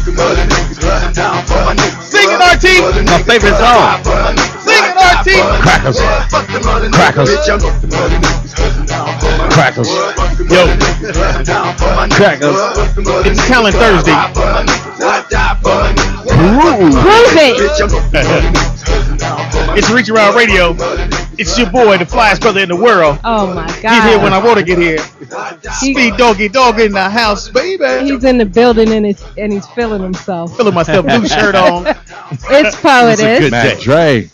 Sing it, RT. My favorite song. Sing it, RT. Crackers. Crackers. Crackers. Yo, Crackers. it's Talent Thursday. Prove it. It's Reach Around Radio. It's your boy, the flyest brother in the world. Oh my God. Get here when I want to get here. Speed doggy dog in the house, baby. He's in the building and he's feeling himself. Feeling myself, blue shirt on. It's Poetess. Good Matt day. Dre.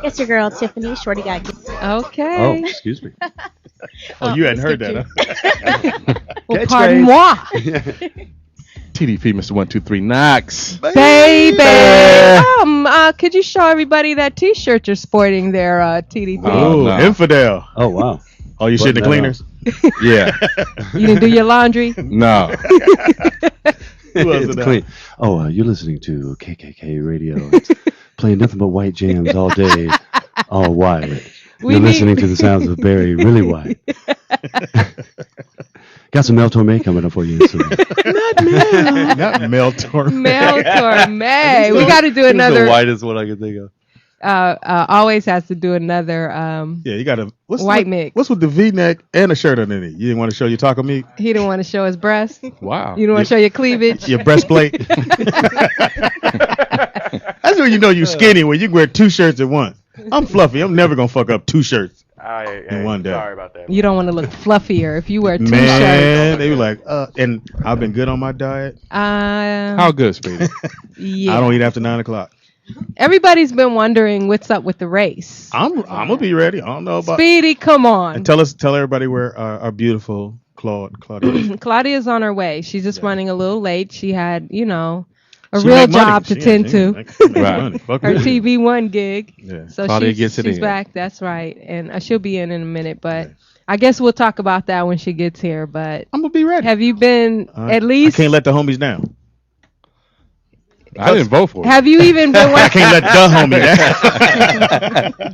It's your girl Tiffany. Shorty got kids. Okay. Oh, excuse me. Oh, you hadn't heard that, huh? Well, pardon moi. TDP, Mr. 123 Knox. Baby. Could you show everybody that T-shirt you're sporting there, TDP? Oh, no. infidel. Oh, wow. Oh, you shit the cleaners? Yeah. You didn't do your laundry? No. Who else It's is clean. Oh, you're listening to KKK Radio. It's playing nothing but white jams all day, all white. You're listening to the sounds of Barry, really white. Got some Mel Torme coming up for you soon. Not Mel Torme. Mel Torme. We got to do The another. whitest one I can think of. Always has to do another. Yeah, you got to. White mix. What's with the V-neck and a shirt underneath? You didn't want to show your taco meat? He didn't want to show his breast. Wow. You don't want to show your cleavage. Your breastplate? That's when you know you're skinny, when you can wear two shirts at once. I'm fluffy. I'm never going to fuck up two shirts in one day. Sorry about that. You don't want to look fluffier if you wear two Man, they be like, and I've been good on my diet. shirts. How good, Speedy? Yeah. I don't eat after 9 o'clock. Everybody's been wondering what's up with the race. I'm gonna be ready. I don't know about. Speedy, come on. And tell everybody where our beautiful Claudia. Claudia's on her way. She's just running a little late. She had, a She real make money. job to tend to. Make money. Fuck Her her. TV1 gig. Yeah. So Claudia gets it she's in. back. That's right. And she'll be in a minute. But I guess we'll talk about that when she gets here. But I'm gonna be ready. have you been at least? I can't let the homies down. I didn't vote for it. Have you even been I working? can't let the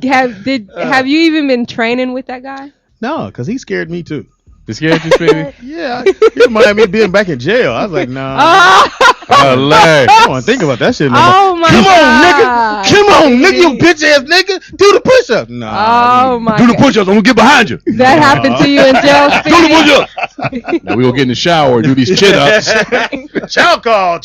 homie down. Have you even been training with that guy? No, because he scared me too. You scared you, Speedy? Yeah, he reminded me of being back in jail. I was like, nah. Hilarious. I don't want to think about that shit no more. Oh my Come God. on, nigga. Come on, nigga. You bitch ass nigga. Do the push up. Nah. Oh my Do the God. push-ups. I'm going to get behind you. That happened to you in jail, Do the Speedy? push-ups. Now we gonna get in the shower and do these chin-ups. Chow call.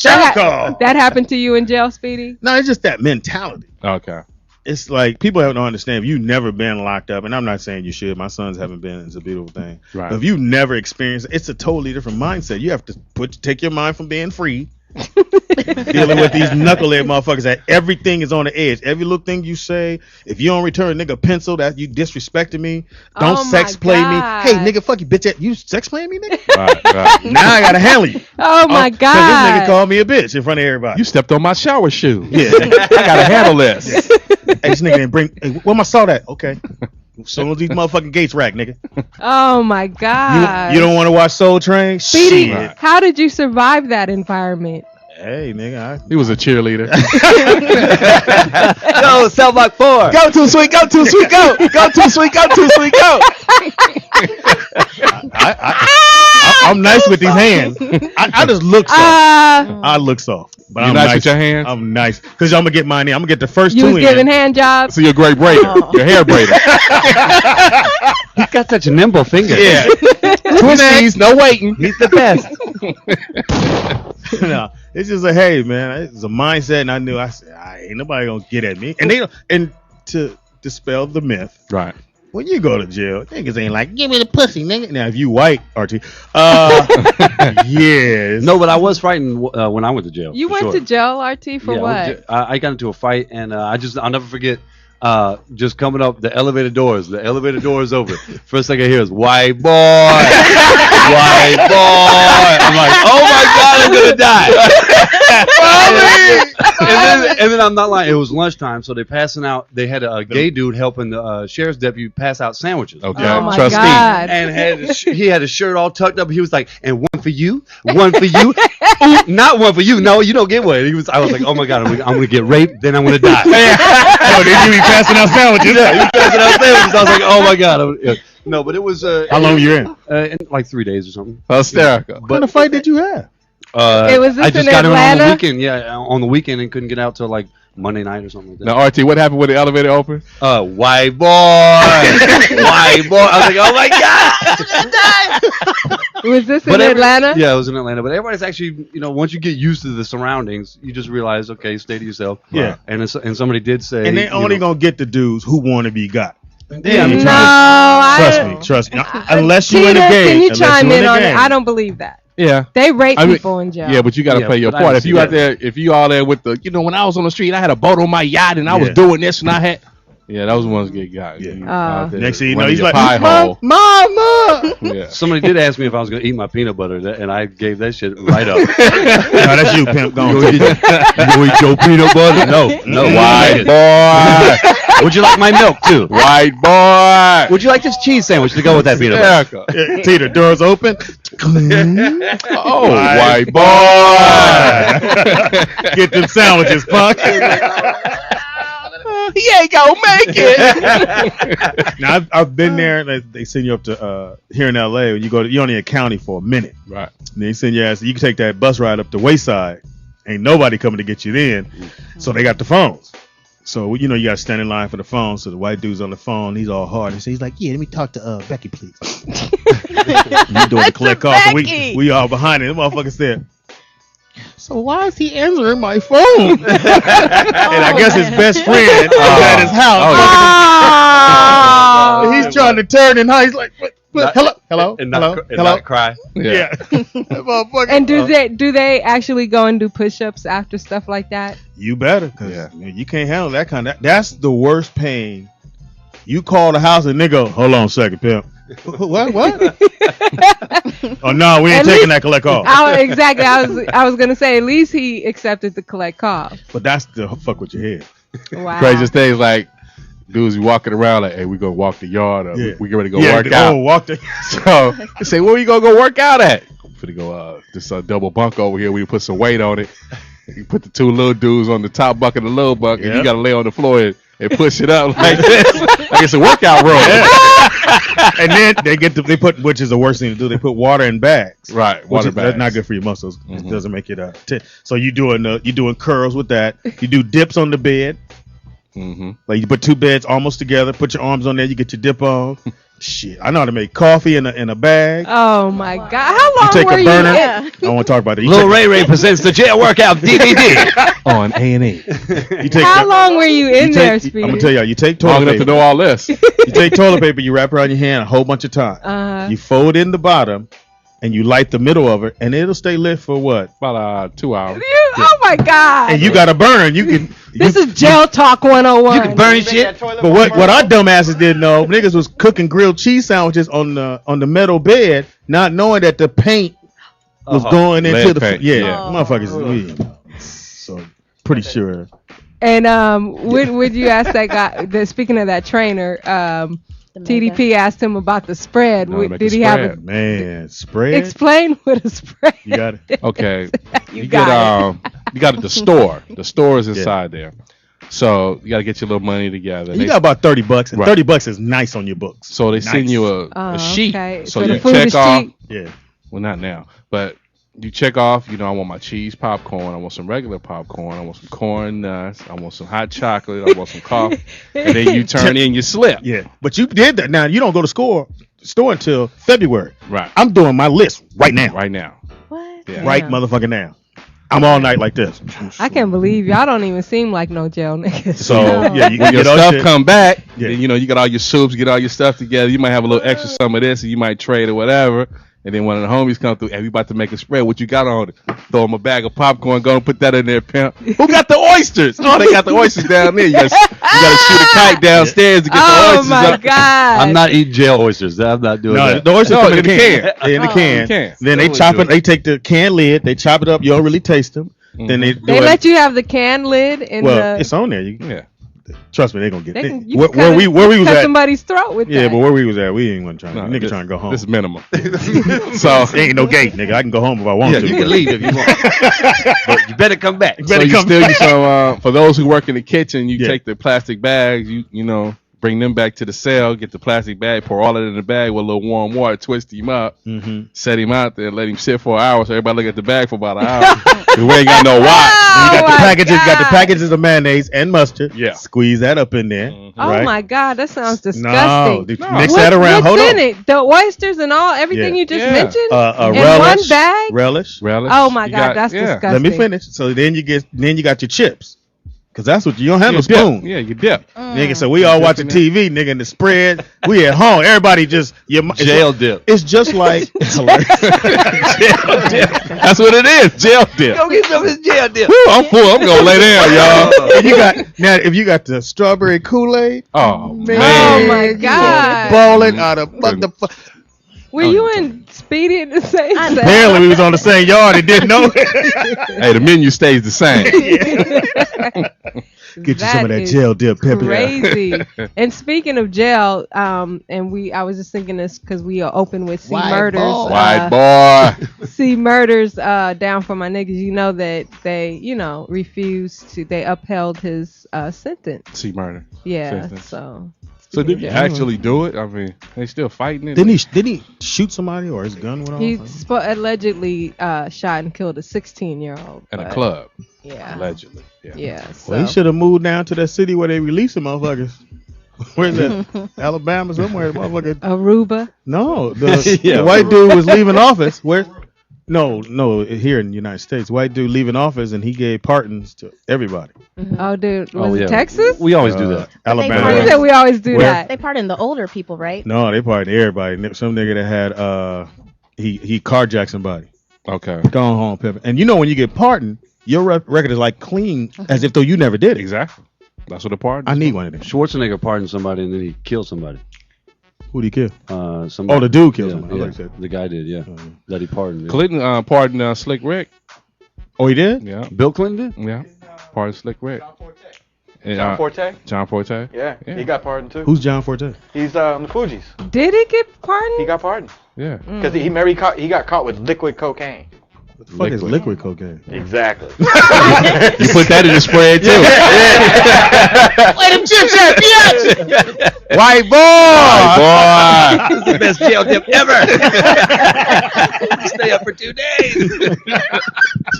That happened to you in jail, Speedy? No, it's just that mentality. Okay. It's like people have to understand if you've never been locked up, and I'm not saying you should. My sons haven't been. It's a beautiful thing. Right. But if you've never experienced it, it's a totally different mindset. You have to take your mind from being free, dealing with these knucklehead motherfuckers that everything is on the edge. Every little thing you say, if you don't return a nigga pencil, that you disrespecting me. Don't Oh sex my play God. me. Hey nigga, fuck you, bitch. You sex playing me, nigga? Right. Now I gotta handle you. Oh my Cause this nigga God. called me a bitch in front of everybody. You stepped on my shower shoe. Yeah. I gotta handle this. Hey, this nigga didn't bring. Hey, where my salt at? Okay. As soon as these motherfucking gates rack, nigga. Oh my God. You don't want to watch Soul Train? Speedy, Shit. how did you survive that environment? Hey, nigga. He was a cheerleader. Go, Cell Block 4. Go too sweet, go too sweet, go. Go too sweet, go too sweet, go. I'm nice with these hands. I just look soft. I look soft. But You I'm nice with your hands? I'm nice. Because I'm going to get mine in. I'm going to get the first You two was in. giving hand jobs? So you're a great braider. Your hair braider. He's got such nimble fingers. Yeah. Twisties, no waiting. He's the best. No, it's just like, hey, man, it's a mindset. And I knew, I said, ain't nobody going to get at me. And they don't, and to dispel the myth, Right. when you go to jail, niggas ain't like, give me the pussy, nigga. Now, if you white, RT, yes. No, but I was frightened when I went to jail. You for went sure. to jail, RT, for Yeah, what? I got into a fight, and I'll never forget. Just coming up the elevator doors. The elevator doors open. First thing I hear is white boy, white boy. I'm like, oh my God, I'm gonna die. and then I'm not lying. It was lunchtime, so they're passing out. They had a gay dude helping the sheriff's deputy pass out sandwiches. Okay. Oh my Trustee. God. And he had his shirt all tucked up. He was like, and one for you, one for you. Ooh, not one for you. No, you don't get one. I was like, oh my God, I'm gonna get raped, then I'm gonna die. Oh, did you be passing out sandwiches? Yeah, he was passing out sandwiches. I was like, oh my God. No, but it was. How long you in? In like 3 days or something. Hysterical. What kind of fight did you have? Was this I just in got in on Atlanta? the weekend. Yeah, on the weekend and couldn't get out till like Monday night or something like that. Now, RT, what happened when the elevator opened? White boy, white boy. I was like, oh my god. Was this in Atlanta? Yeah, it was in Atlanta. But everybody's actually, once you get used to the surroundings, you just realize, okay, stay to yourself. Yeah. And somebody did say, And they only gonna get the dudes who want to be got. Yeah, Trust me. Unless you in the Tina, game. can you Unless chime you in on it? game. I don't believe that. Yeah. They rape I mean, people in jail. Yeah, but you got to play your but I part. If you out understand. there, if you all there with the, when I was on the street, I had a boat on my yacht and I was doing this and I had. Yeah, those ones get got. Yeah. You out there Next thing you know, running he's your like, pie hole. Mama. Yeah. Somebody did ask me if I was going to eat my peanut butter, and I gave that shit right up. No, that's you, pimp. Go on. You gonna eat your peanut butter? No. White boy. Would you like my milk too? White boy. Would you like this cheese sandwich to go with that peanut butter? America. See the doors open. Oh, white boy. Get them sandwiches, punk. He ain't gonna make it. Now I've been there. They send you up to here in LA. When you're only in county for a minute. Right. And they send your ass. You can take that bus ride up to Wayside. Ain't nobody coming to get you then. So they got the phones. So you got to stand in line for the phone. So the white dude's on the phone. He's all hard. And so he's like, "Yeah, let me talk to Becky, please." You doing the collect call. So we all behind it. The motherfucker said, "So why is he answering my phone?" And I guess his best friend is at his house. Oh. He's trying to turn and he's like, hello, And hello. not cry. Yeah. That motherfucker. And do they actually go and do push-ups after stuff like that? You better, because you can't handle that kind of. That's the worst pain. You call the house and they go, "Hold on a second, pimp." What? Oh no, we ain't taking that collect call. Exactly. I was gonna say at least he accepted the collect call. But that's the fuck with your head. Wow. Craziest things like dudes be walking around like, "Hey, we gonna walk the yard. Or we get ready to go work out." Walk the. So they say, "Where you gonna go work out at?" I'm finna go this double bunk over here. We put some weight on it. You put the two little dudes on the top bunk and the little bunk, and you gotta lay on the floor and push it up like this, like it's a workout room. And then they put, which is the worst thing to do. They put water in bags. Right, water bags. That's not good for your muscles. It doesn't make it so you doing curls with that. You do dips on the bed. Mm-hmm. Like you put two beds almost together. Put your arms on there. You get your dip on. Shit, I know how to make coffee in a bag. Oh my God! How long You take were a burner. you? I don't want to talk about it. Lil Ray Ray presents the jail workout DVD on A&E. How long were you in there, Speedy? I'm gonna tell y'all. You take Long toilet enough to paper. know all this. You take toilet paper. You wrap it around your hand a whole bunch of times. You fold in the bottom, and you light the middle of it, and it'll stay lit for what? About 2 hours. Oh my God! And you got to burn. You can. This is jail talk 101. You can burn shit. But what our dumbasses didn't know, niggas was cooking grilled cheese sandwiches on the metal bed, not knowing that the paint was going into Lead the paint. motherfuckers. So pretty sure. And would you ask that guy? Speaking of that trainer, TDP asked him about the spread. Did he have a man spread? Explain what a spread. You got it. Okay. You got you got the store. The store is inside there. So you got to get your little money together. You got about $30, and Right. $30 is nice on your books. So they send you a sheet. Okay. So the you food check is off. cheap. Yeah. Well, not now, but you check off. I want my cheese popcorn. I want some regular popcorn. I want some corn nuts. I want some hot chocolate. I want some coffee. And then you turn in your slip. Yeah. But you did that. Now you don't go to store until February. Right. I'm doing my list right now. Right now. What? Yeah. Right motherfucking now. I'm all night like this. I can't believe y'all don't even seem like no jail niggas. So yeah, you When can your get all stuff shit. come back, Yeah. then you got all your soups, get all your stuff together. You might have a little extra some of this, and you might trade or whatever. And then one of the homies come through, hey, we about to make a spread. What you got on it? Throw them a bag of popcorn, go and put that in there, pimp. Who got the oysters? Oh, they got the oysters down there. You got to shoot a kite downstairs to get the Oh oysters my up. God! I'm not eating jail oysters. I'm not doing No, that. the oysters No, come in in the the can. They in the can. can. Then they Totally chop do it. it. They take the can lid. They chop it up. You don't really taste them. Then they do They it. let you have the can lid in Well, the. it's on there. Yeah. Trust me, they gonna get They it. can, you Where, can cut where we it- where we was cut at? somebody's throat with Yeah, that. but where we was at, we ain't want to try. No, Nigga this- trying to go home. This is minimum. So There ain't no gate, nigga. I can go home if I want Yeah, to. you can leave if you want. But you better come back. So you still you some for those who work in the kitchen, you Yeah. take the plastic bags, you bring them back to the cell, get the plastic bag, pour all of it in the bag with a little warm water, twist him up, set him out there, let him sit for an hour. So everybody look at the bag for about an hour. We ain't got no watch. You got the packages. You got the packages of mayonnaise and mustard. Yeah. Squeeze that up in there. Oh my God, that sounds disgusting. No, mix that around. What's Hold in on. it? The oysters and everything you just mentioned in relish, one bag. Relish. Oh my God, that's disgusting. Let me finish. So then you got your chips. Cause that's what you don't have a spoon. Yeah, you dip. Nigga, so we all watching TV, nigga, in the spread. We at home. Everybody just jail dip. It's just like jail dip. That's what it is. Jail dip. Go get some of this jail dip. Woo, I'm full. I'm gonna lay down, y'all. And if you got the strawberry Kool-Aid. Oh man. Oh my God. Balling out of the. Were you and Speedy in the same set? Apparently we was on the same yard and didn't know. Hey, the menu stays the same. Get you some of that jail dip, pepper. Crazy. And speaking of jail, I was just thinking this because we are open with C Murders. White boy. C Murders down for my niggas. You know that they, refused to. They upheld his sentence. C Murder. Yeah. Sentence. So did he actually do it? I mean, they still fighting it. Didn't he shoot somebody or his gun went off? He allegedly shot and killed a 16-year-old at a club. Yeah. Allegedly. Yeah. So. Well, he should have moved down to that city where they release the motherfuckers. Where's that? Alabama somewhere, motherfucker. Aruba. No, the white dude was leaving office. Where? No, here in the United States, white dude leaving office and he gave pardons to everybody. Oh, dude, was it Texas? We always do that. Alabama. You said we always do that. They pardon the older people, right? No, they pardon everybody. Some nigga that had he carjacked somebody. Okay. Gone home, Pepper. And when you get pardoned, your record is like clean as if though you never did it. Exactly. That's what a pardon. I need one of them. Schwarzenegger pardoned somebody and then he killed somebody. Who'd he kill? Somebody. Oh, the dude killed somebody. Yeah. The guy did, that he pardoned. Clinton pardoned Slick Rick. Oh, he did? Yeah. Bill Clinton did? Yeah. Pardoned Slick Rick. John Forte? John Forte? Yeah, he got pardoned too. Who's John Forte? He's on the Fugees. Did he get pardoned? He got pardoned. Yeah. Because he got caught with liquid cocaine. What the fuck is liquid cocaine? Exactly. You put that in the spread too. Where them chips at, bitch? White boy. This is the best jail dip ever. Stay up for 2 days.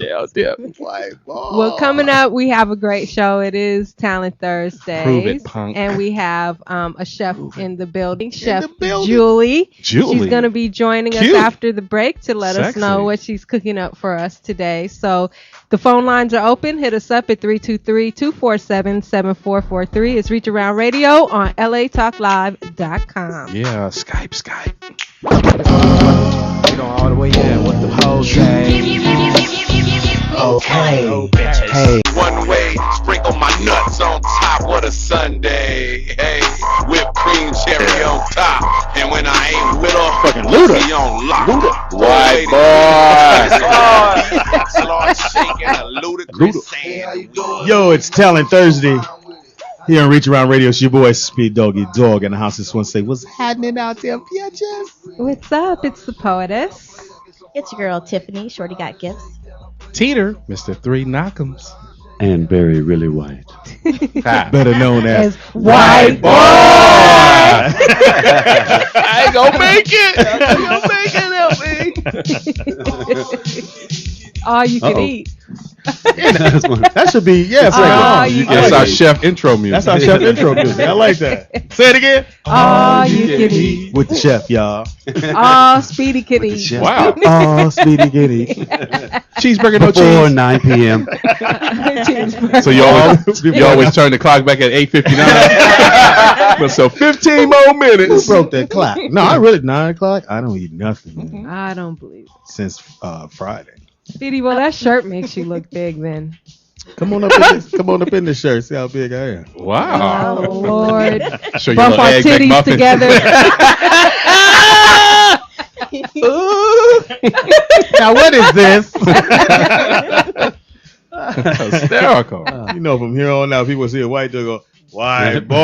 Jail dip. White boy. Well, coming up, we have a great show. It is Talent Thursdays. Prove it, punk. And we have a chef in the building, Chef Julie. She's going to be joining us after the break to let us know what she's cooking up for us today. So the phone lines are open. Hit us up at 323-247-7443. It's Reach Around Radio on latalklive.com. Yeah, Skype. You know, all the way in with the whole thing. Okay. Hey. One way, sprinkle my nuts on top of a sundae. Hey, whipped cream cherry on top. And when I ain't with her, fucking Luda. She on lock. White boy. Start shaking a ludicrous sand. Yo, it's Talent Thursday. Here on Reach Around Radio, it's your boy Speed Doggy Dog in the house. Just want to say, what's happening out there, bitches? What's up? It's the Poetess. It's your girl Tiffany. Shorty got gifts. Teeter, Mr. Three Knock'ems. And Barry really white. better known as White Boy. I ain't gonna make it. All you can eat. that should be That's our chef intro music. That's our chef intro music. I like that. Say it again. All you can eat. With the chef, y'all. All Speedy can eat. Wow. Oh, Speedy Giddy. Cheeseburger, no Before cheese. 9 p.m. So you always turn the clock back at 8:59. So 15 more minutes. Who broke that clock? No, I really 9 o'clock. I don't eat nothing, man, I don't believe it. since Friday. Speedy, well, that shirt makes you look big then. Come on up in this shirt. See how big I am. Wow. Oh, Lord. Show you Bump little our egg titties McMuffin. together. Now what is this? Hysterical. You know, from here on out, people see a white dude go, white boy.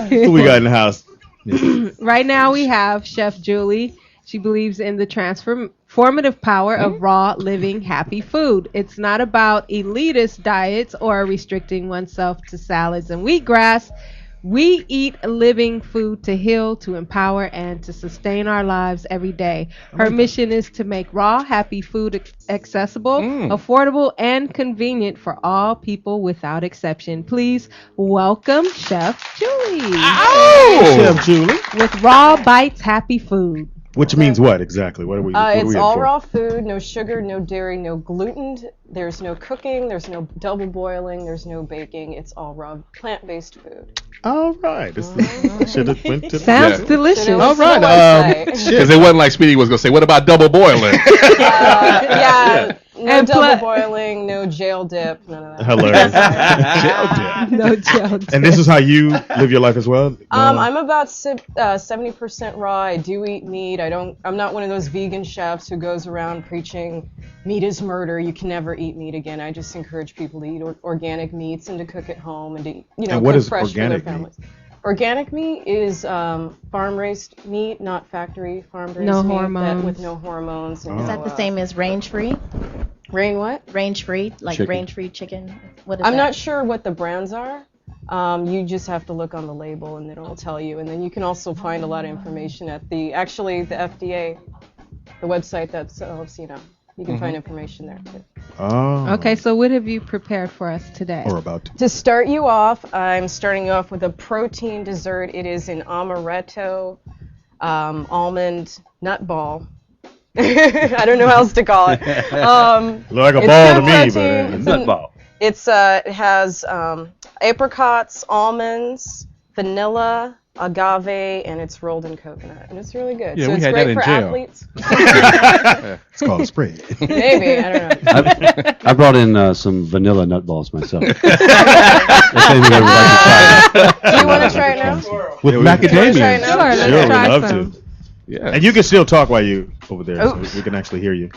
Who we got in the house? Right now we have Chef Julie. She believes in the transformative power of raw, living, happy food. It's not about elitist diets or restricting oneself to salads and wheatgrass. We eat living food to heal, to empower, and to sustain our lives every day. Her mission is to make raw, happy food accessible, affordable, and convenient for all people without exception. Please welcome Chef Julie. Oh! Chef Julie. With Raw Bites Happy Food. Which means what exactly? What are we? It's all raw food, no sugar, no dairy, no gluten. There's no cooking. There's no double boiling. There's no baking. It's all raw plant-based food. All right. Should have went to Sounds delicious. All right. Because it wasn't like Speedy was gonna say, "What about double boiling?" Yeah. No double boiling, no jail dip, none of that. Hilarious. Jail dip. No jail dip. And this is how you live your life as well? I'm about 70% raw. I do eat meat. I'm not one of those vegan chefs who goes around preaching meat is murder. You can never eat meat again. I just encourage people to eat organic meats and to cook at home and to cook fresh for their families. Organic meat is farm-raised meat, not factory farm-raised no meat hormones. With no hormones. And Is that the same as range-free? What? Range-free, like chicken. range-free chicken. What is I'm that? not sure what the brands are. You just have to look on the label and it'll tell you. And then you can also find a lot of information at the FDA, the website that sells, you can find information there too. Oh. Okay, so what have you prepared for us today? Or about to. To start you off, I'm starting off with a protein dessert. It is an amaretto almond nut ball. I don't know how else to call it. Look like a ball to me, but It's nut ball. It has apricots, almonds, vanilla, agave, and it's rolled in coconut, and it's really good. Yeah, so we it's had great that in for jail. athletes. it's called a spread. Maybe, I don't know. I brought in some vanilla nut balls myself. If anyone would like to try it. Do you want to try it now? With Try it macadamia. now? Sure, let's Sure, we'd try love some. to. Yeah. And you can still talk while you over there, so Oops. we can actually hear you.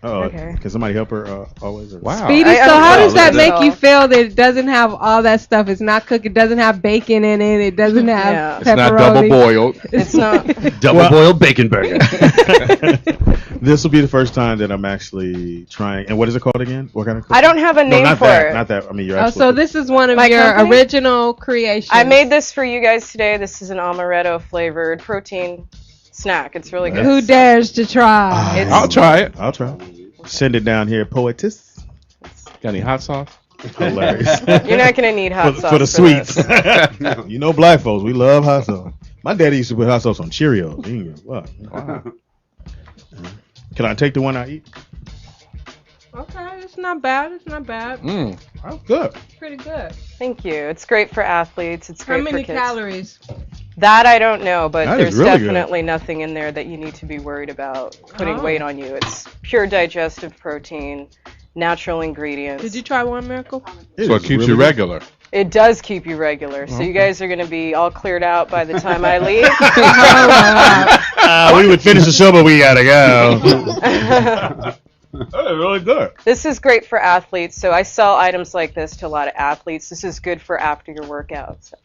Oh, Okay. can somebody help her always? Or? Wow. Speedy, I so don't how know. does that Let make it you off. feel that it doesn't have all that stuff? It's not cooked. It doesn't have bacon in it. It doesn't have Yeah. It's not double pepperoni. boiled. It's not. Double boiled bacon burger. This will be the first time that I'm actually trying. And what is it called again? What kind of? I don't have a No, name not for that. it. Not that. I mean, you're Oh, absolutely. so this is one of My your company? original creations. I made this for you guys today. This is an amaretto flavored protein snack. It's really good. Who dares to try? It's- I'll try it. I'll try. Send it down here, poetess. Got any hot sauce? Hilarious. You're not gonna need hot sauce for the sweets. this. You know, black folks, we love hot sauce. My daddy used to put hot sauce on Cheerios. He didn't give a fuck. Wow. Can I take the one I eat? Okay, it's not bad. It's not bad. Oh, good. Pretty good. Thank you. It's great for athletes. It's How great many for kids. calories? That I don't know, but That is there's really good. definitely nothing in there that you need to be worried about putting Oh. weight on you. It's pure digestive protein, natural ingredients. Did you try One Miracle? So it is keeps really you good. regular. It does keep you regular. So you guys are going to be all cleared out by the time I leave. We would finish the show, but we gotta go. That is really good. This is great for athletes. So I sell items like this to a lot of athletes. This is good for after your workout. So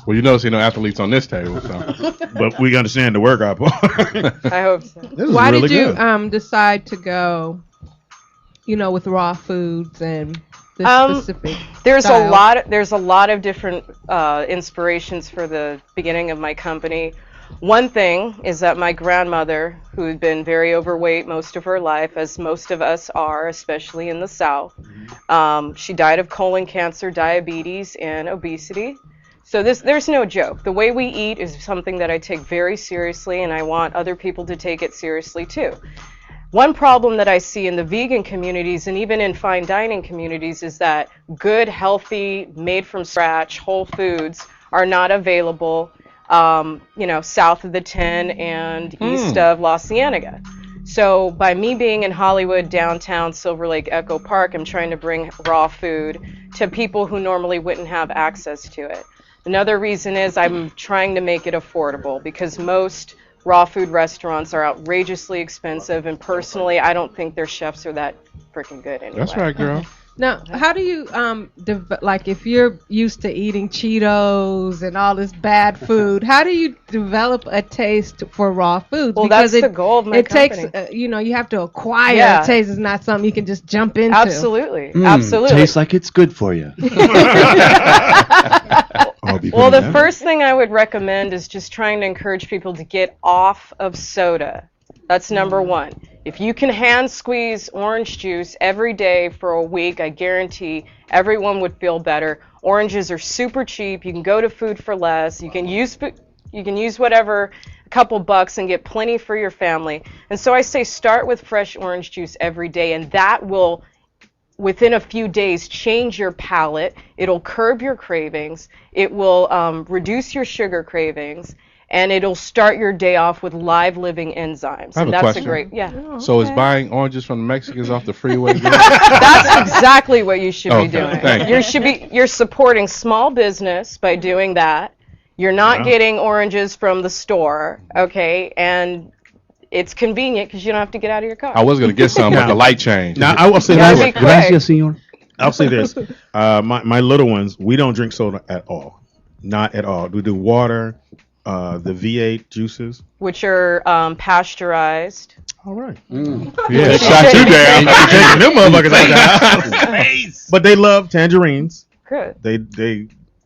Well, you notice no athletes on this table. So. But we understand the workout part. I hope so. This is Why really did you good. decide to go, with raw foods and the specific? There's style? there's a lot of different inspirations for the beginning of my company. One thing is that my grandmother, who had been very overweight most of her life, as most of us are, especially in the South, she died of colon cancer, diabetes, and obesity. So there's no joke. The way we eat is something that I take very seriously, and I want other people to take it seriously too. One problem that I see in the vegan communities and even in fine dining communities is that good, healthy, made from scratch, whole foods are not available, south of the 10 and east of La Cienega. So by me being in Hollywood, downtown Silver Lake Echo Park, I'm trying to bring raw food to people who normally wouldn't have access to it. Another reason is I'm trying to make it affordable because most raw food restaurants are outrageously expensive, and personally, I don't think their chefs are that freaking good anyway. That's right, girl. Now, how do you like if you're used to eating Cheetos and all this bad food? How do you develop a taste for raw foods? Well, because that's the goal of my company. Takes you have to acquire a taste. It's not something you can just jump into. Absolutely, absolutely. Tastes like it's good for you. Well, the first thing I would recommend is just trying to encourage people to get off of soda. That's number one. If you can hand squeeze orange juice every day for a week, I guarantee everyone would feel better. Oranges are super cheap. You can go to Food for Less. You can use whatever, a couple bucks, and get plenty for your family. And so I say start with fresh orange juice every day, and that will, within a few days, change your palate. It'll curb your cravings. It will reduce your sugar cravings. And it'll start your day off with live living enzymes. I have and a that's question. a great, So is buying oranges from the Mexicans off the freeway good? That's exactly what you should be doing. Thank you. You're supporting small business by doing that. You're not getting oranges from the store, okay? And it's convenient because you don't have to get out of your car. I was gonna get some, but the light changed. Now I will say That'd be this. Gracias, señor. I'll say this. My little ones, we don't drink soda at all. Not at all. We do water, the V8 juices. Which are pasteurized. All right. Yeah, shot you down. Taking them motherfuckers out the house. But they love tangerines. Good.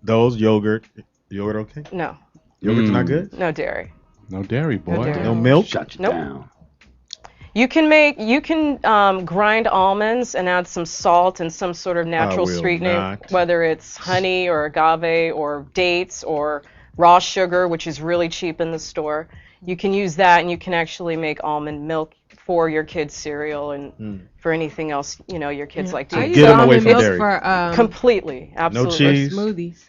Those yogurt okay? No. Yogurt's not good? No dairy. No dairy, boy. No dairy. No milk? Shut you Nope. down. You can grind almonds and add some salt and some sort of natural will sweetening, not. whether it's honey or agave or dates or raw sugar, which is really cheap in the store. You can use that, and you can actually make almond milk for your kids' cereal and for anything else your kids like to I eat. use Get 'em away almond from milk dairy. for Completely, absolutely. cheese? smoothies.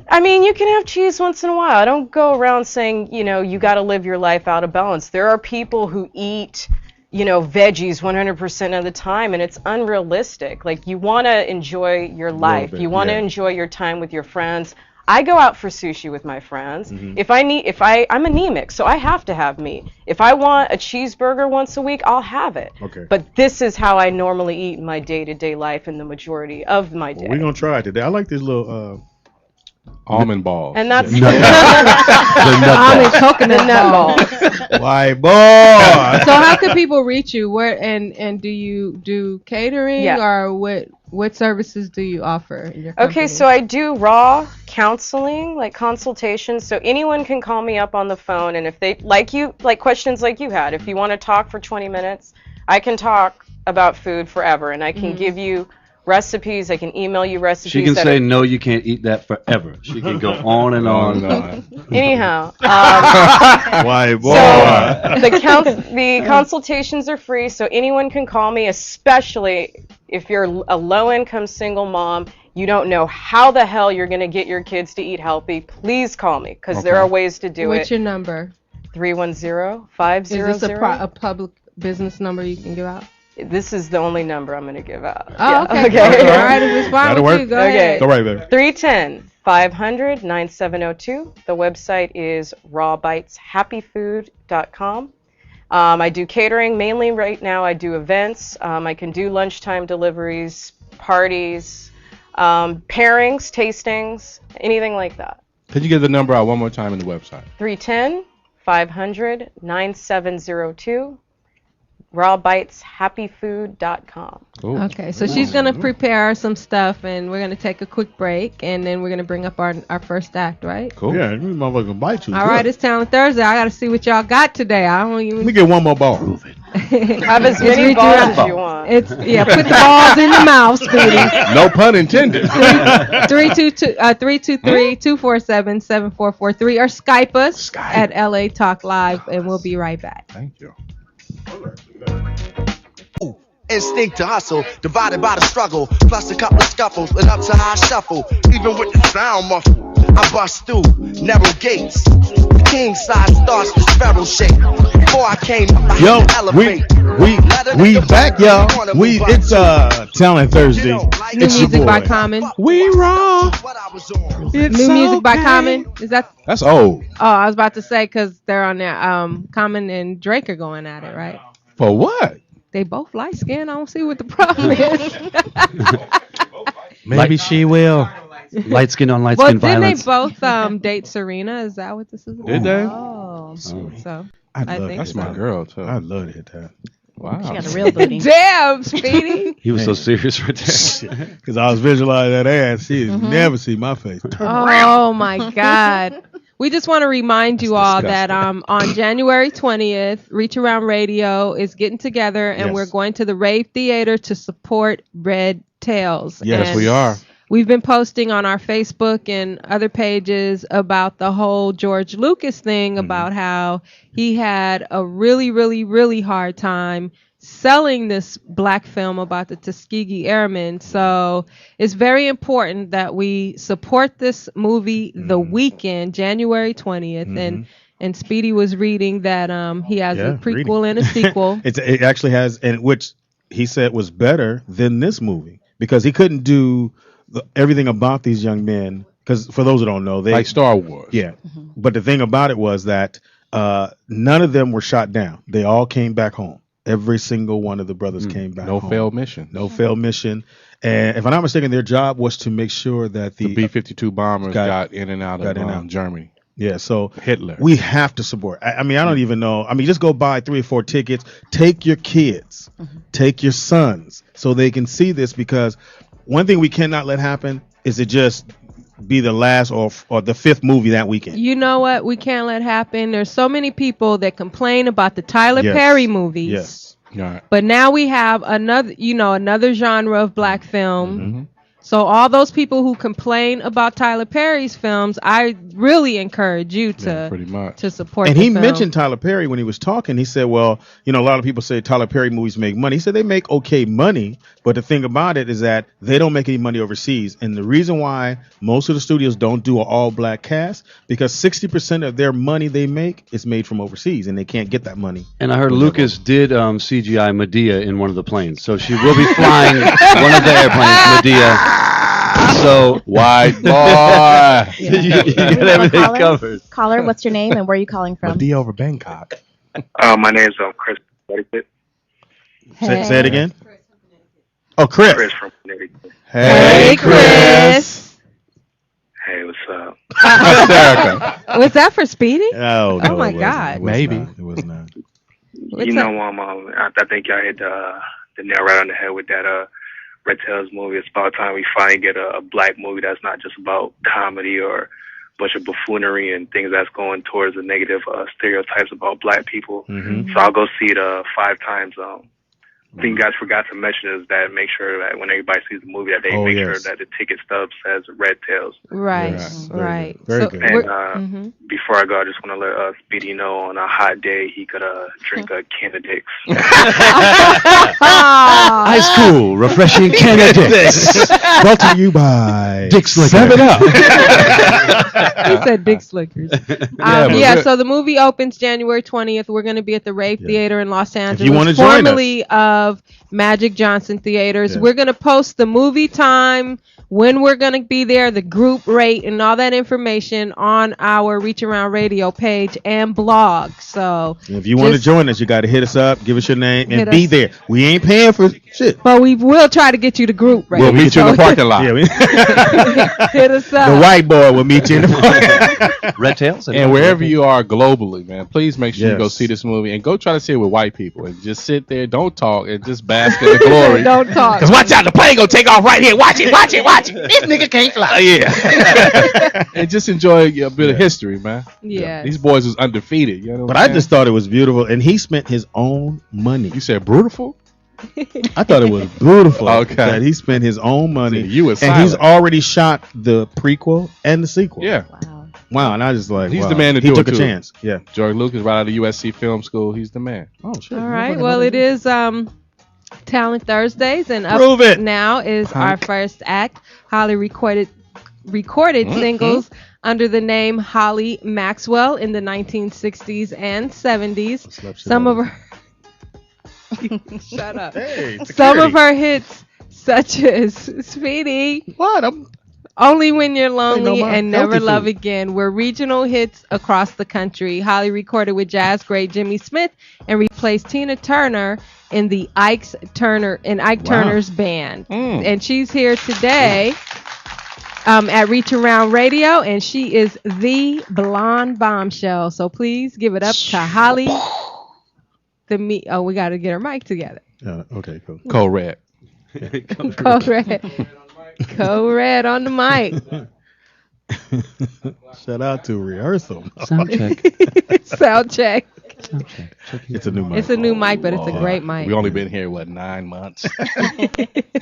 I mean, you can have cheese once in a while. I don't go around saying, you got to live your life out of balance. There are people who eat, veggies 100% of the time, and it's unrealistic. Like, you want to enjoy your life. bit, You want to yeah. enjoy your time with your friends. I go out for sushi with my friends. Mm-hmm. I'm anemic, so I have to have meat. If I want a cheeseburger once a week, I'll have it. Okay. But this is how I normally eat in my day-to-day life and the majority of my day. We're going to try it today. I like this little... Almond balls. And that's Almond coconut nut balls. White boy. So how can people reach you? Where and do you do catering or what services do you offer in your company? Okay, so I do raw counseling, like consultations. So anyone can call me up on the phone, and if they like questions like you had, if you want to talk for 20 minutes, I can talk about food forever, and I can give you recipes. I can email you recipes. She can say, no, you can't eat that forever. She can go on and on. Anyhow. White boy. So the consultations are free, so anyone can call me, especially if you're a low-income single mom. You don't know how the hell you're going to get your kids to eat healthy. Please call me, because there are ways to do it. What's your number? 310-500. Is this a public business number you can give out? This is the only number I'm going to give out. Oh, okay. All right, if it's fine with you, go ahead. Go right, baby. 310-500-9702. The website is rawbiteshappyfood.com. I do catering mainly right now. I do events. I can do lunchtime deliveries, parties, pairings, tastings, anything like that. Could you give the number out one more time in the website? 310-500-9702. rawbiteshappyfood.com. Cool. Okay, so she's going to prepare some stuff, and we're going to take a quick break, and then we're going to bring up our first act, right? Cool. Yeah, you motherfucker gonna bite you. All right, it's Talent Thursday. I got to see what y'all got today. I don't even... Let me get one more ball. Have as many balls as you want. Put the balls in your mouth, Speedy. No pun intended. 323-247-7443 or Skype us at LA Talk Live, and we'll be right back. Thank you. Instinct to hustle, divided by the struggle, plus a couple of scuffles, and up to high shuffle. Even with the sound muffled, I bust through narrow gates. The king size starts with sparrow shape. Before I came up, I had to elevate. we back, y'all. It's Talent Thursday. New It's your music boy. by Common. We raw. New music by Common. Is that? That's old. Oh, I was about to say because they're on there. Common and Drake are going at it, right? For what? They both light skinned. I don't see what the problem is. Maybe she will. Light skin on light Well, skin didn't violence. they both date Serena? Is that what this is about? Did they? Oh, so I think That's so. my girl too. I'd love to hit that. Wow. She got a real booty. Damn, Speedy. He was so serious right there. Because I was visualizing that ass. She'd never see my face. Oh my God. We just want to remind you all that on January 20th, Reach Around Radio is getting together and we're going to the Rave Theater to support Red Tails. Yes, and we are. We've been posting on our Facebook and other pages about the whole George Lucas thing, about how he had a really, really, really hard time selling this black film about the Tuskegee Airmen. So it's very important that we support this movie the weekend, January 20th. And Speedy was reading that he has a prequel and a sequel. It actually has, and which he said was better than this movie because he couldn't do everything about these young men. Because for those who don't know, they like Star Wars. Yeah, but the thing about it was that none of them were shot down. They all came back home. Every single one of the brothers came back home. No failed mission. No failed mission. And if I'm not mistaken, their job was to make sure that the B-52 bombers got in and out of Germany. Yeah, so Hitler. We have to support. I mean, I don't even know. I mean, just go buy 3 or 4 tickets. Take your kids. Take your sons so they can see this, because one thing we cannot let happen is it just be the last or the 5th movie that weekend. You know what? We can't let happen. There's so many people that complain about the Tyler Perry movies. Yes. Right. But now we have another genre of black film. So all those people who complain about Tyler Perry's films, I really encourage you to pretty much to support. And the he film. mentioned Tyler Perry when he was talking. He said, well, a lot of people say Tyler Perry movies make money. He said they make okay money, but the thing about it is that they don't make any money overseas. And the reason why most of the studios don't do an all-black cast, because 60% of their money they make is made from overseas, and they can't get that money. And I heard Lucas did CGI Medea in one of the planes, so she will be flying one of the airplanes, Medea. So white boy, you got everything covered. Caller, what's your name and where are you calling from? Medea over Bangkok. My name's Chris. Say it again. Oh, Chris. Chris from Connecticut. Hey, Chris. Hey, what's up? Was that for Speedy? No, oh my it God. Maybe it was not. You know, I think y'all hit the nail right on the head with that Red Tails movie. It's about time we finally get a black movie that's not just about comedy or a bunch of buffoonery and things that's going towards the negative stereotypes about black people. So I'll go see it 5 times. I think you guys forgot to mention is that make sure that when everybody sees the movie that they make sure that the ticket stub says Red Tails. Right, right. Very good. And before I go, I just want to let Speedy know on a hot day he could drink a can of Dicks. Ice cool, refreshing can of Dicks. Brought to you by Dick Slicker. 7 Up. He said Dick Slickers. So the movie opens January 20th. We're going to be at the Rave Theater in Los Angeles. If you want to join formerly of Magic Johnson Theaters. Yeah. We're going to post the movie time, when we're going to be there, the group rate, and all that information on our Reach Around Radio page and blog. So if you want to join us, you got to hit us up, give us your name, and be there. We ain't paying for shit. But we will try to get you the group rate. We'll meet you in the parking lot. Hit us up. The white boy will meet you in the parking lot. Red Tails. And wherever you are globally, man, please make sure you go see this movie and go try to see it with white people and just sit there, don't talk, and just bask in the glory. Don't talk. Because watch out, the plane gonna take off right here. Watch it. This nigga can't fly. Yeah. And just enjoy a bit of history, man. Yeah. These boys was undefeated. You know what But I'm I saying? just thought it was beautiful, and he spent his own money. You said beautiful? I thought it was beautiful. Okay. That he spent his own money, See, you was and he's silent. already shot the prequel and the sequel. Yeah. Wow, and I just like He's wow. the man to he do took it, a too. chance. Yeah. George Lucas, right out of USC Film School. He's the man. Oh shit. All right. Well, it is Talent Thursdays, and up Prove it. now is our first act. Holly recorded singles under the name Holly Maxwell in the 1960s and 70s. Some of her shut up. Hey, Some of her hits, such as Speedy, What? I'm Only When You're Lonely, my and Never healthy Love food. Again, were regional hits across the country. Holly recorded with jazz great Jimmy Smith and replaced Tina Turner in the Ike Turner's band. And she's here today at Reach Around Radio, and she is the blonde bombshell. So please give it up to Holly. We got to get her mic together. Okay, cool. Code Red. Code Red on the mic. Shout out to rehearsal. Sound check. Sound check. It's a new mic. It's a new mic, but it's a great mic. We only been here 9 months.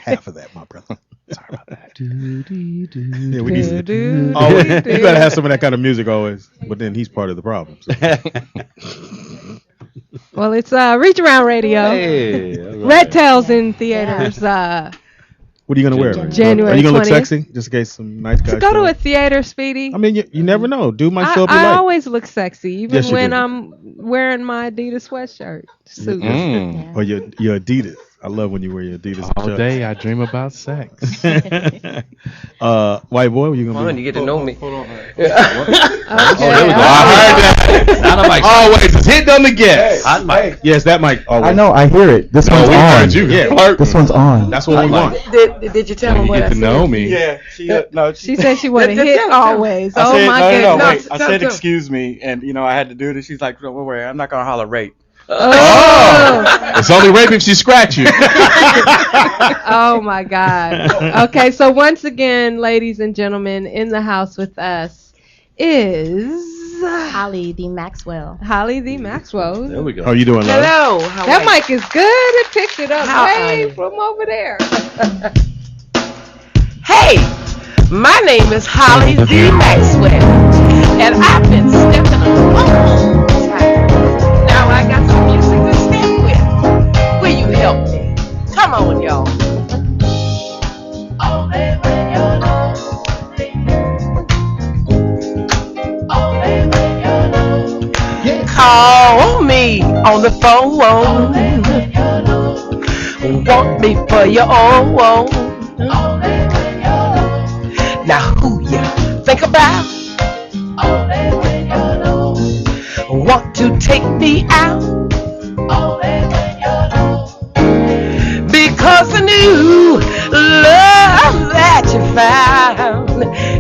Half of that, my brother. Sorry about that. Yeah, we need you gotta have some of that kind of music always. But then he's part of the problem. So. Well, it's Reach Around Radio. Hey, Red Tails in theaters. What are you gonna wear? January Are you gonna 20th. look sexy? Just in case some nice guys. To go to a theater, Speedy. I mean, you never know. Dude might show up. I always look sexy, even Yes, you when do. I'm wearing my Adidas sweatshirt suit. Or your Adidas. I love when you wear your Adidas. All day I dream about sex. White boy, what you gonna be? You get to know me. Okay. I heard that. Sound like Always just hit on the gas. hot mic. Yes, that mic. Always. I know, I hear it. This one's we heard on. you. Yeah. This one's on. That's what we want. Did you tell him You what get I to said? know me. Yeah. She said she wanted to hit always. I said, my no, goodness. wait. I said, excuse me, and I had to do this. She's like, don't worry, I'm not gonna holler rape. Oh. It's only rape if she scratch you. Oh my God. Okay, so once again, ladies and gentlemen, in the house with us is Holly D. Maxwell. Holly the Maxwell. There we go. How you doing, love? Hello. That mic is good. It picked it up How are way you? from over there. Hey, my name is Holly D. Maxwell, and I've been stepping a long time. Now I got some music to step with. Will you help me? Come on, y'all. Call me on the phone. Want me for your own. Now who you think about? Want to take me out? Because the new love that you found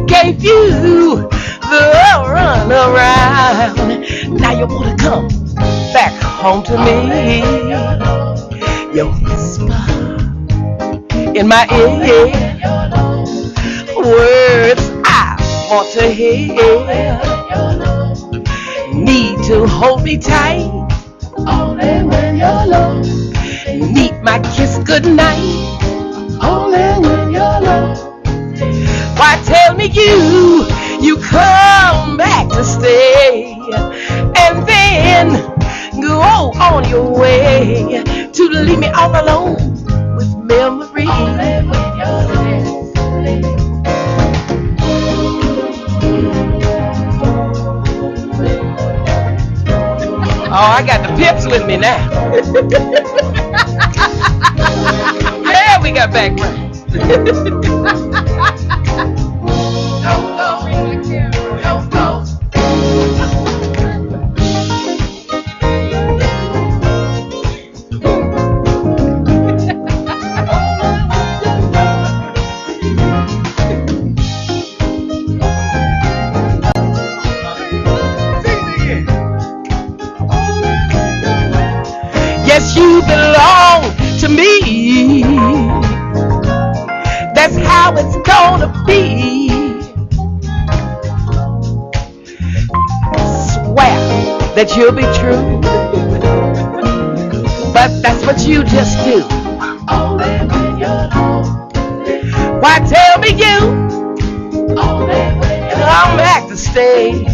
gave you the run around. Now you wanna come back home to me. You whisper in my ear words I want to hear. Need to hold me tight. Only when you're alone. Need my kiss goodnight. Only when you're alone. Why tell me you come back to stay, and then go on your way to leave me all alone with memories. Oh, I got the pips with me now. Yeah, we got background. Don't go. Yes, you belong to me. That's how it's gonna be. Swear that you'll be true, but that's what you just do. Why tell me you come back to stay,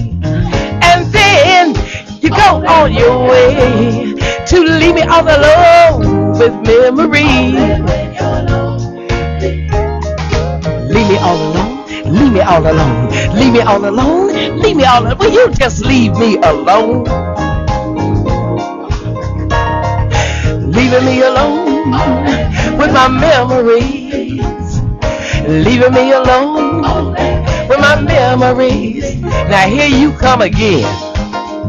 and then you go on your way to leave me all alone with memories. Leave me all alone, leave me all alone, leave me all alone, leave me all alone. Will you just leave me alone? Leaving me alone with my memories. Leaving me alone with my memories. Now here you come again.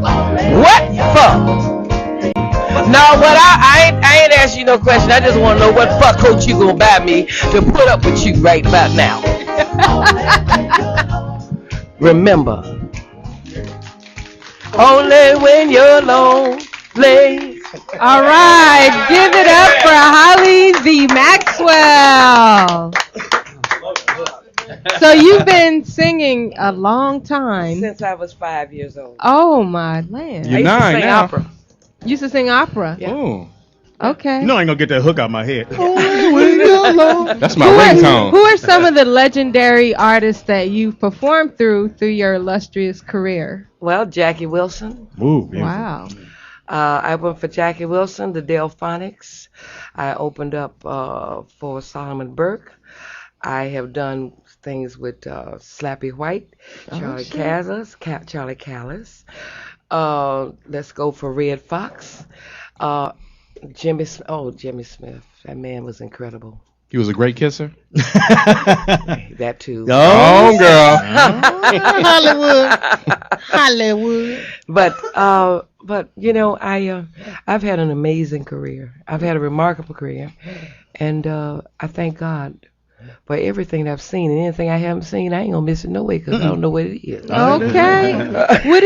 What for? No, what I ain't asked you no question. I just want to know what fuck coat you gonna buy me to put up with you right about now. Remember, only when you're lonely. All right, give it up for Holly the Maxwell. So you've been singing a long time. Since I was 5 years old. Oh my land! You're I used to 9 sing now. opera. You used to sing opera. Yeah. Ooh. Okay. You know I ain't gonna get that hook out my head. That's my Who ringtone. are some of the legendary artists that you've performed through your illustrious career? Well, Jackie Wilson. Ooh, Wow. I went for Jackie Wilson, the Delphonics. I opened up for Solomon Burke. I have done things with Slappy White, Charlie Callis. Let's go for Red Fox. Jimmy Smith. That man was incredible. He was a great kisser. That too. Oh, girl. Hollywood. But you know, I've had an amazing career. I've had a remarkable career, and I thank God for everything I've seen, and anything I haven't seen, I ain't gonna miss it no way because I don't know what it is. Okay. What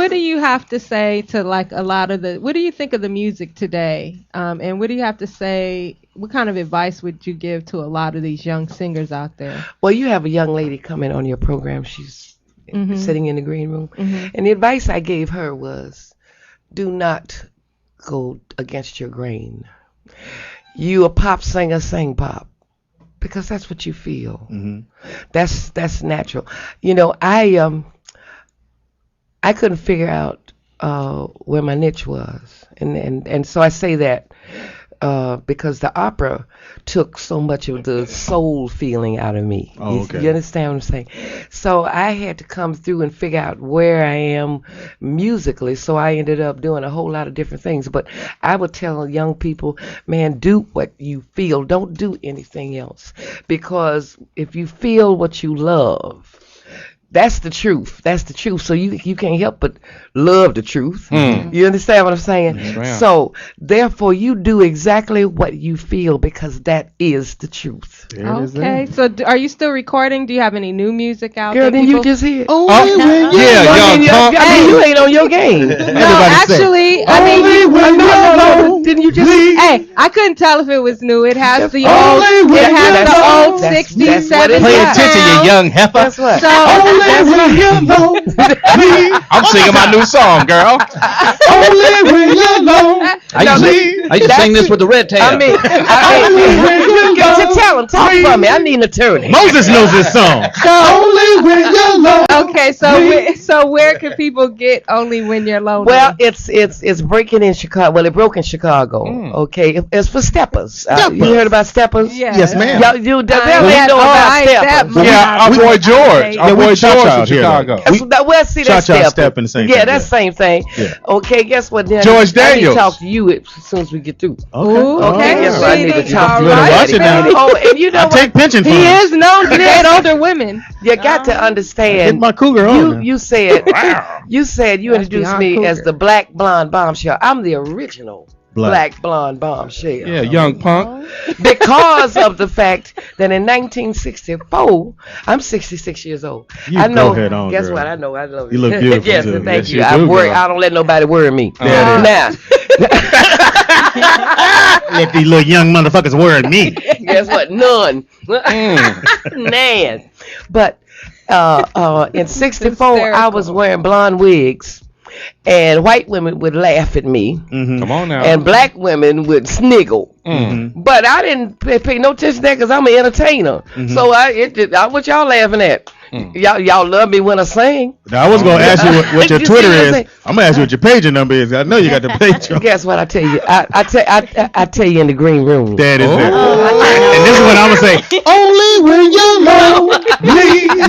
do you have to say to like a lot of the? What do you think of the music today? And what do you have to say? What kind of advice would you give to a lot of these young singers out there? Well, you have a young lady coming on your program. She's sitting in the green room, and the advice I gave her was, do not go against your grain. You a pop singer, sing pop. Because that's what you feel. That's natural. You know, I couldn't figure out where my niche was, and so I say that because the opera took so much of the soul feeling out of me. Oh, okay. You understand what I'm saying? So I had to come through and figure out where I am musically. So I ended up doing a whole lot of different things. But I would tell young people, man, do what you feel. Don't do anything else. Because if you feel what you love, that's the truth. That's the truth. So you can't help but love the truth. You understand what I'm saying? Right. So therefore, you do exactly what you feel because that is the truth. Okay. So are you still recording? Do you have any new music out? Girl, that then people... you just hear. Yeah, young punk. I mean, you ain't on your game. No, actually, I mean, no. Didn't you just? Hey, I couldn't tell if it was new. It has the old. It has the old 60s, 70s. Pay attention, you young heifer. That's what. So I'm singing my new song, girl. I used to sing this with the red tab. I mean, tell him, talk for me. I need an attorney. Moses knows this song. Okay, so where can people get Only When You're Lonely? Well, it's breaking in Chicago. Well, it broke in Chicago. Okay, it's for steppers. You heard about steppers? Yes, ma'am. Y'all, you definitely know about steppers. Yeah, our boy George. Our boy George in Chicago. Well, see, that's step in the same yeah, thing, that's yeah. same thing. Yeah. Okay, guess what? Then George I need to Daniels. talk to you as soon as we get through. Okay, guess what? I need to talk to you. You better watch it now. Oh, and you know I what? take pension funds. He is known to date older women. You got to Get understand. my cougar on. You said you introduced beyond me cougar. as the black blonde bombshell. I'm the original black blonde bombshell. Yeah, young punk. Because of the fact that in 1964, I'm 66 years old. You I know. go ahead on, guess girl. what? I know. I love You look beautiful, yes, too. thank Yes, you. you I do, worry. girl. I don't let nobody worry me. There it Now, Let these little young motherfuckers worry me. guess what? None. Nan. But in 64, I was wearing blonde wigs. And white women would laugh at me. Come on now. And black women would sniggle. But I didn't pay no attention to that because I'm an entertainer. So what y'all laughing at? Y'all love me when I sing. Now, I was going to ask you what your You Twitter see what I'm is. saying? I'm going to ask you what your pager number is. I know you got the page. Guess what I tell you? I tell you in the green room. That is it. And this is what I'm going to say. Only when you're lonely.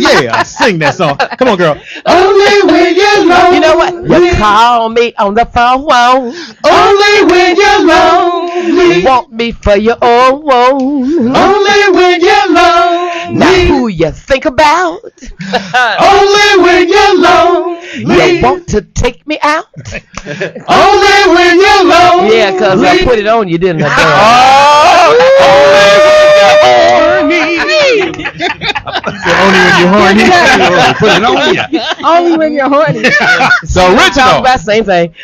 Yeah, I sing that song. Come on, girl. Only when you're lonely. You know what? You call me on the phone. Only when you're lonely. Want me for your own. Only when you're lonely. Now who you think about? Only when you're lonely. You want to take me out? Only when you're lonely. Yeah, cause I put it on you, didn't I? Only when you're horny. Put it on you. Only when you're horny. So original. About same thing.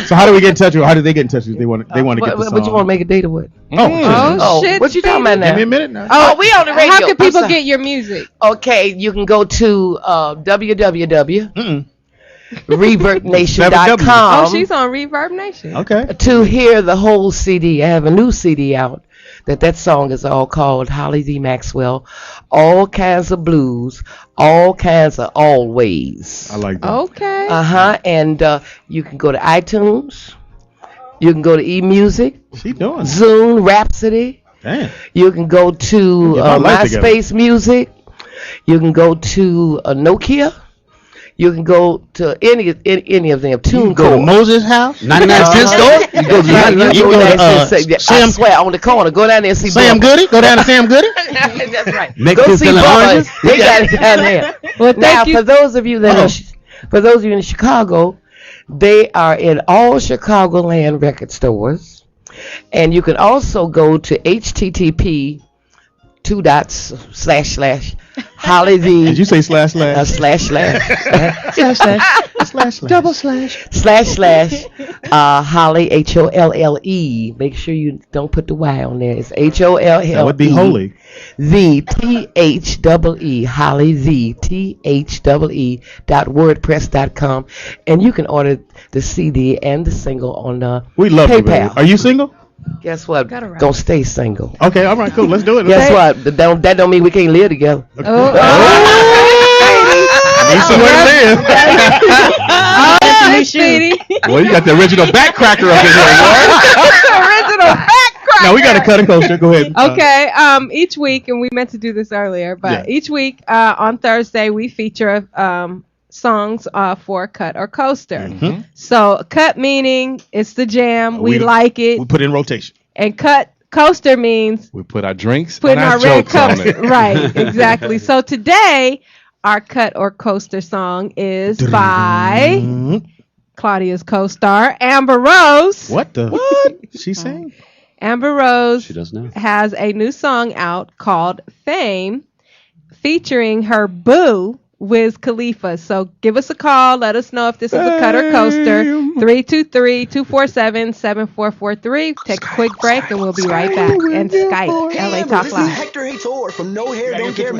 So how do we get in touch with? How do they get in touch with? They want to get the song. What you want to make a date with? Oh shit! What you talking about now? Give me a minute now. Oh, we on the radio. How can people get your music? Okay, you can go to www.reverbnation.com. Oh, she's on Reverb Nation. Okay. To hear the whole CD. I have a new CD out. That song is all called Holly D. Maxwell. All kinds of blues, all kinds of always. I like that. Okay. And you can go to iTunes. You can go to eMusic. She doing it. Zune, Rhapsody. Damn. You can go to MySpace Music. You can go to Nokia. You can go to any of them. TuneCore. Go to Moses' house. 99 cent store. You go to 99 You go to I swear on the corner. Go down there and see Sam Bubba. Goody. Go down to Sam Goody. That's right. Mexican Go see selling Bubba. oranges. They got it down there. Well, Now, thank you. for those of you in Chicago, they are in all Chicagoland record stores, and you can also go to http:// Holly V. Did you say slash? // Double slash. / Holly HOLLE. Make sure you don't put the Y on there. It's HOLLE. That would be holy. The THEE Holly the THEE.wordpress.com, and you can order the CD and the single on We love you, baby. PayPal. Are you single? Guess what? Gonna stay single. Okay, all right, cool. Let's do it. Guess what? That don't mean we can't live together. Oh. Need somewhere to live. Anthony Sweetie. Well, you got the original backcracker up in here, Original back crack. No, we got to cut it closer. Go ahead. Okay. Each week, and we meant to do this earlier, but each week on Thursday we feature songs for cut or coaster. Mm-hmm. So cut meaning it's the jam. We like it. We put it in rotation. And coaster means We put our drinks putting and our our red jokes on cups. it. Right. Exactly. So today, our cut or coaster song is by Claudia's co-star Amber Rose. What the? She sang? Amber Rose She does now. has a new song out called Fame, featuring her boo, Wiz Khalifa. So give us a call. Let us know if this is a cut or coaster. 323-247-7443. Take a quick break and we'll be right back. And Skype, LA Talk Live. Hector hates whore from No Hair, Don't Care.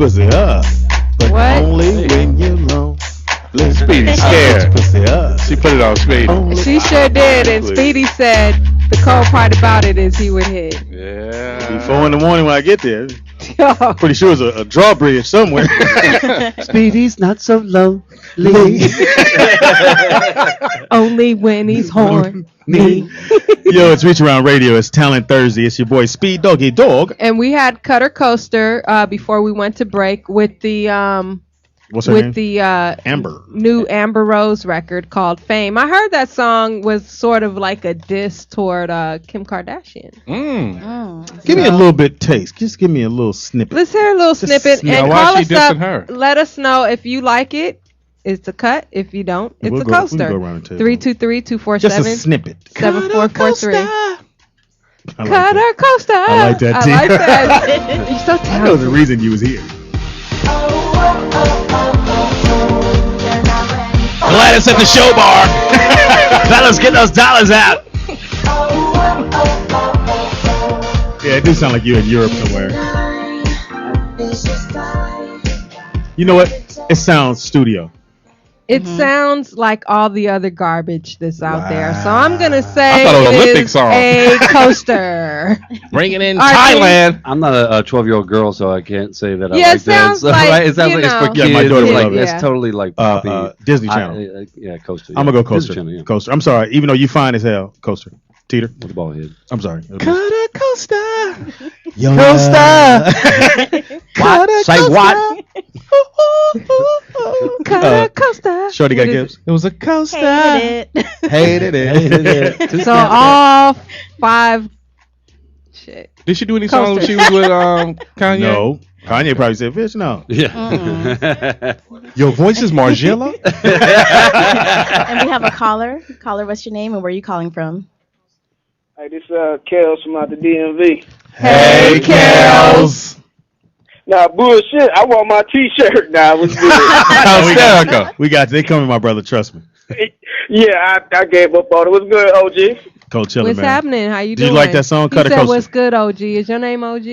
pussy up, but What? only when you're alone. Speedy scared. Pussy up. She put it on Speedy. She sure did, and Speedy said the cold part about it is he would hit. Yeah. Be 4 in the morning when I get there. Pretty sure it's a drawbridge somewhere. Speedy's not so lonely. Only when he's horny. Yo, it's Reach Around Radio. It's Talent Thursday. It's your boy Speed Doggy Dog. And we had Cutter Coaster before we went to break with the What's her name? the Amber. new Amber Rose record called Fame. I heard that song was sort of like a diss toward Kim Kardashian. Give me a little bit taste. Just give me a little snippet. Let's hear a little snippet and why call she us up. dissing her? Let us know if you like it. It's a cut. If you don't, it's We'll a go- we can coaster. go around the table. 323-247. Just a snippet. 7443. I like Cutter that. Coaster. I like that, too. I like that. You're so I know the talented. reason you was here. Gladys at the show bar. Fellas, get those dollars out. Yeah, it do sound like you're in Europe somewhere. You know what? It sounds studio. It sounds like all the other garbage that's out there. So I'm going to say I thought it was an Olympic is song. a coaster. Bringing in All right, Thailand. I'm not a 12-year-old girl, so I can't say that I Yeah, it like that. sounds like, right? It sounds you like it's for know. kids. Yeah, my daughter would like, love it. It's totally like poppy. Disney Channel. Yeah, Coaster. I'm going to go Disney coaster. Channel, yeah. Coaster. I'm sorry. Even though you fine as hell. Coaster. Teeter. With the ball head. I'm sorry. Cutter Coaster. Yo, What? Say what? Cutter Coaster. Shorty got gifts. It was a coaster. Hated it. Hated it. So all 5. Shit. Did she do any songs when she was with Kanye? No. Kanye probably said fish. No. Yeah. Your voice is Margiela? And we have a caller. Caller, what's your name and where are you calling from? Hey, this Kels from out the DMV. Hey, Kels. Nah, bullshit. I want my T-shirt now. What's good? We got they coming, my brother. Trust me. Yeah, I gave up on it. What's good, OG? Cold chilling, What's man. happening? How you Do doing? you like that song? He Cutter said, Coaster. what's good, OG? Is your name OG?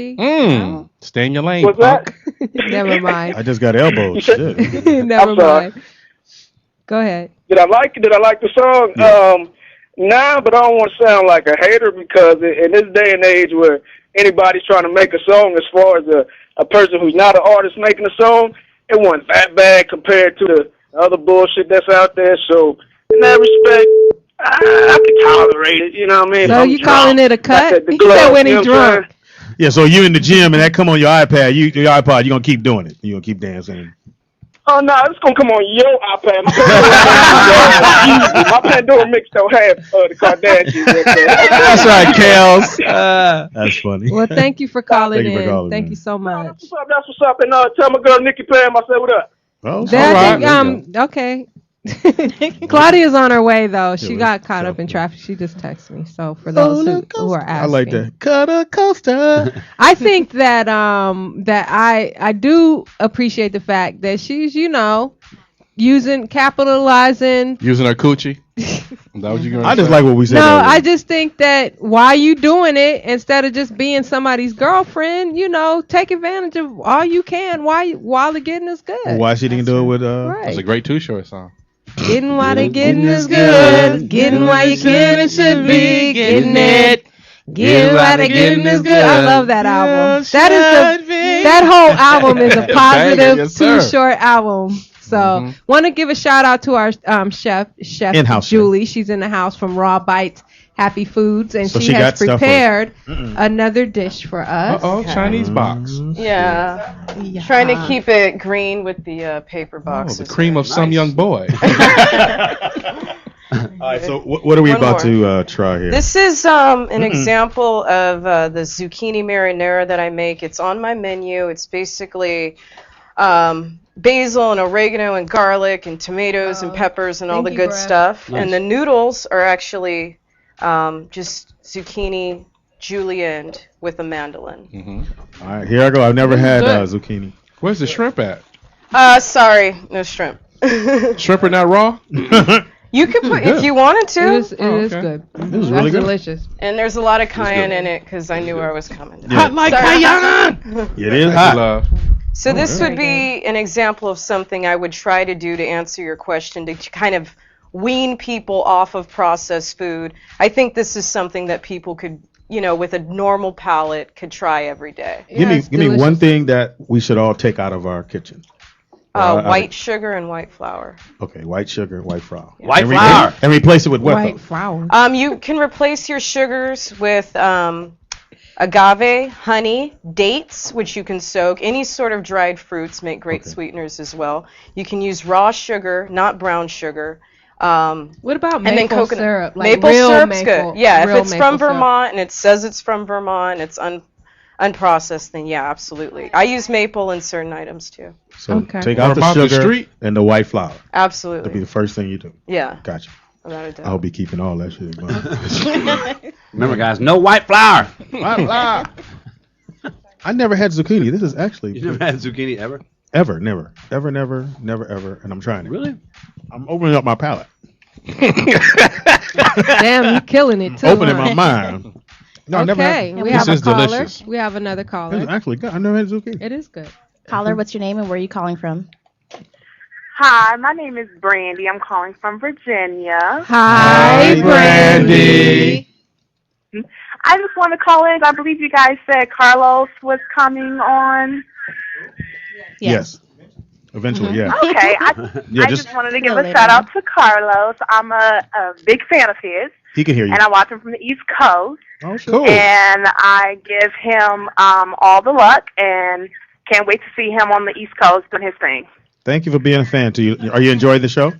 Stay in your lane, What's punk. Never mind. I just got elbowed. Shit. Never I'm sorry. mind. Go ahead. Did I like it? Did I like the song? Yeah. Nah, but I don't want to sound like a hater because in this day and age where anybody's trying to make a song as far as a person who's not an artist making a song, it wasn't that bad compared to the other bullshit that's out there. So in that respect, I can tolerate it. You know what I mean? So I'm you drunk, calling it a like cut? at the He club, said when you he's know what I'm drunk. saying? Yeah, so you in the gym and that come on your iPad, your iPod, you're gonna keep doing it. You're gonna keep dancing. Oh no, it's gonna come on your iPad. My Pandora mix don't have the Kardashians. That's right, Kels. That's funny. Well, thank you for calling Thank you for in. calling, Thank man. you so much. That's what's up. And tell my girl Nikki Pam I said what up. Oh, That, all I right. think, okay. Claudia's on her way though. She Yeah, got caught up in traffic. She just texted me. So for those who are asking, I like that. Cutter Coaster. I think that that I do appreciate the fact that she's capitalizing. Using her coochie? Is that what you're going to I just say? like what we said. No, earlier. I just think that while you doing it, instead of just being somebody's girlfriend, take advantage of all you can while the getting is good. Why she didn't do it with Right. It's a great Too Short song. Getting while the getting is good. Getting while you can and should be getting it. Getting while the getting is good. I love that album. That whole album is a positive Yes, sir. Too Short album. So want to give a shout out to our chef In-house Julie. She's in the house from Raw Bites Happy Foods, and So she she has got stuff for us. prepared another dish for us. Uh-oh, Chinese box. Yeah. Trying to keep it green with the paper Oh, boxes. the cream of some young boy. All right, so what are we One about more. to try here? This is an example of the zucchini marinara that I make. It's on my menu. It's basically basil and oregano and garlic and tomatoes and peppers and all the Thank you, good Brad. stuff. Nice. And the noodles are actually just zucchini julienned with a mandolin. All right, here I go. I've never had zucchini. Where's the shrimp at? Sorry, no shrimp. Shrimp are not raw? You could put if you wanted to. It is okay. good. It was really good. Delicious. And there's a lot of cayenne in it because I knew I was coming. Hot like cayenne. It is Thank you, hot. love. So this would be an example of something I would try to do to answer your question, to kind of wean people off of processed food. I think this is something that people could, with a normal palate, could try every day. Give me one thing that we should all take out of our kitchen. White sugar and white flour. Okay, white sugar, white flour. Yeah. White flour. And replace it with what? White flour. You can replace your sugars with agave, honey, dates, which you can soak. Any sort of dried fruits make great sweeteners as well. You can use raw sugar, not brown sugar. What about maple syrup? Like maple real syrup's maple, good. Yeah, if real it's maple from syrup. Vermont and it says it's from Vermont, it's unprocessed, then yeah, absolutely. I use maple in certain items too. So take out the sugar and the white flour. Absolutely. That'll be the first thing you do. Yeah. Gotcha. Without a doubt. I'll be keeping all that shit going. Remember, guys, no white flour. White flour. I never had zucchini. This is actually. You never had zucchini ever? Ever, never. Ever, never, never, ever. And I'm trying it. Really? I'm opening up my palate. Damn, you're killing it too. Opening my mind. No, I never had. We have a caller. We have another caller. It's actually good. I never had zucchini. It is good. Caller, what's your name and where are you calling from? Hi, my name is Brandy. I'm calling from Virginia. Hi, Brandy. I just want to call in. I believe you guys said Carlos was coming on. Yes. Eventually, yeah. Okay. I just wanted to give a shout out to Carlos. I'm a big fan of his. He can hear you. And I watch him from the East Coast. Oh, cool. And I give him all the luck and can't wait to see him on the East Coast doing his thing. Thank you for being a fan. Are you enjoying the show?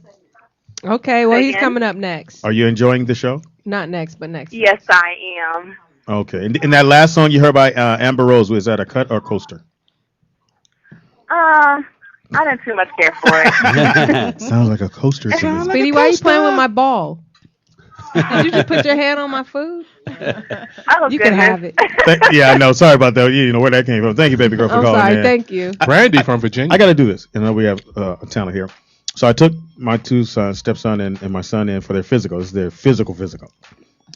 Okay, well, he's coming up next. Are you enjoying the show? Not next, but next. Yes, I am. Okay. And that last song you heard by Amber Rose, was that a cut or coaster? I didn't too much care for it. Sounds like a coaster to me. Speedy, why are you playing with my ball? Did you just put your hand on my food? You can have it. Yeah, I know. Sorry about that. You know where that came from. Thank you, baby girl, for I'm calling sorry. in. Thank you. Brandy from Virginia. I got to do this. And then we have a talent here. So I took my two sons, stepson and my son, in for their physical. It's their physical.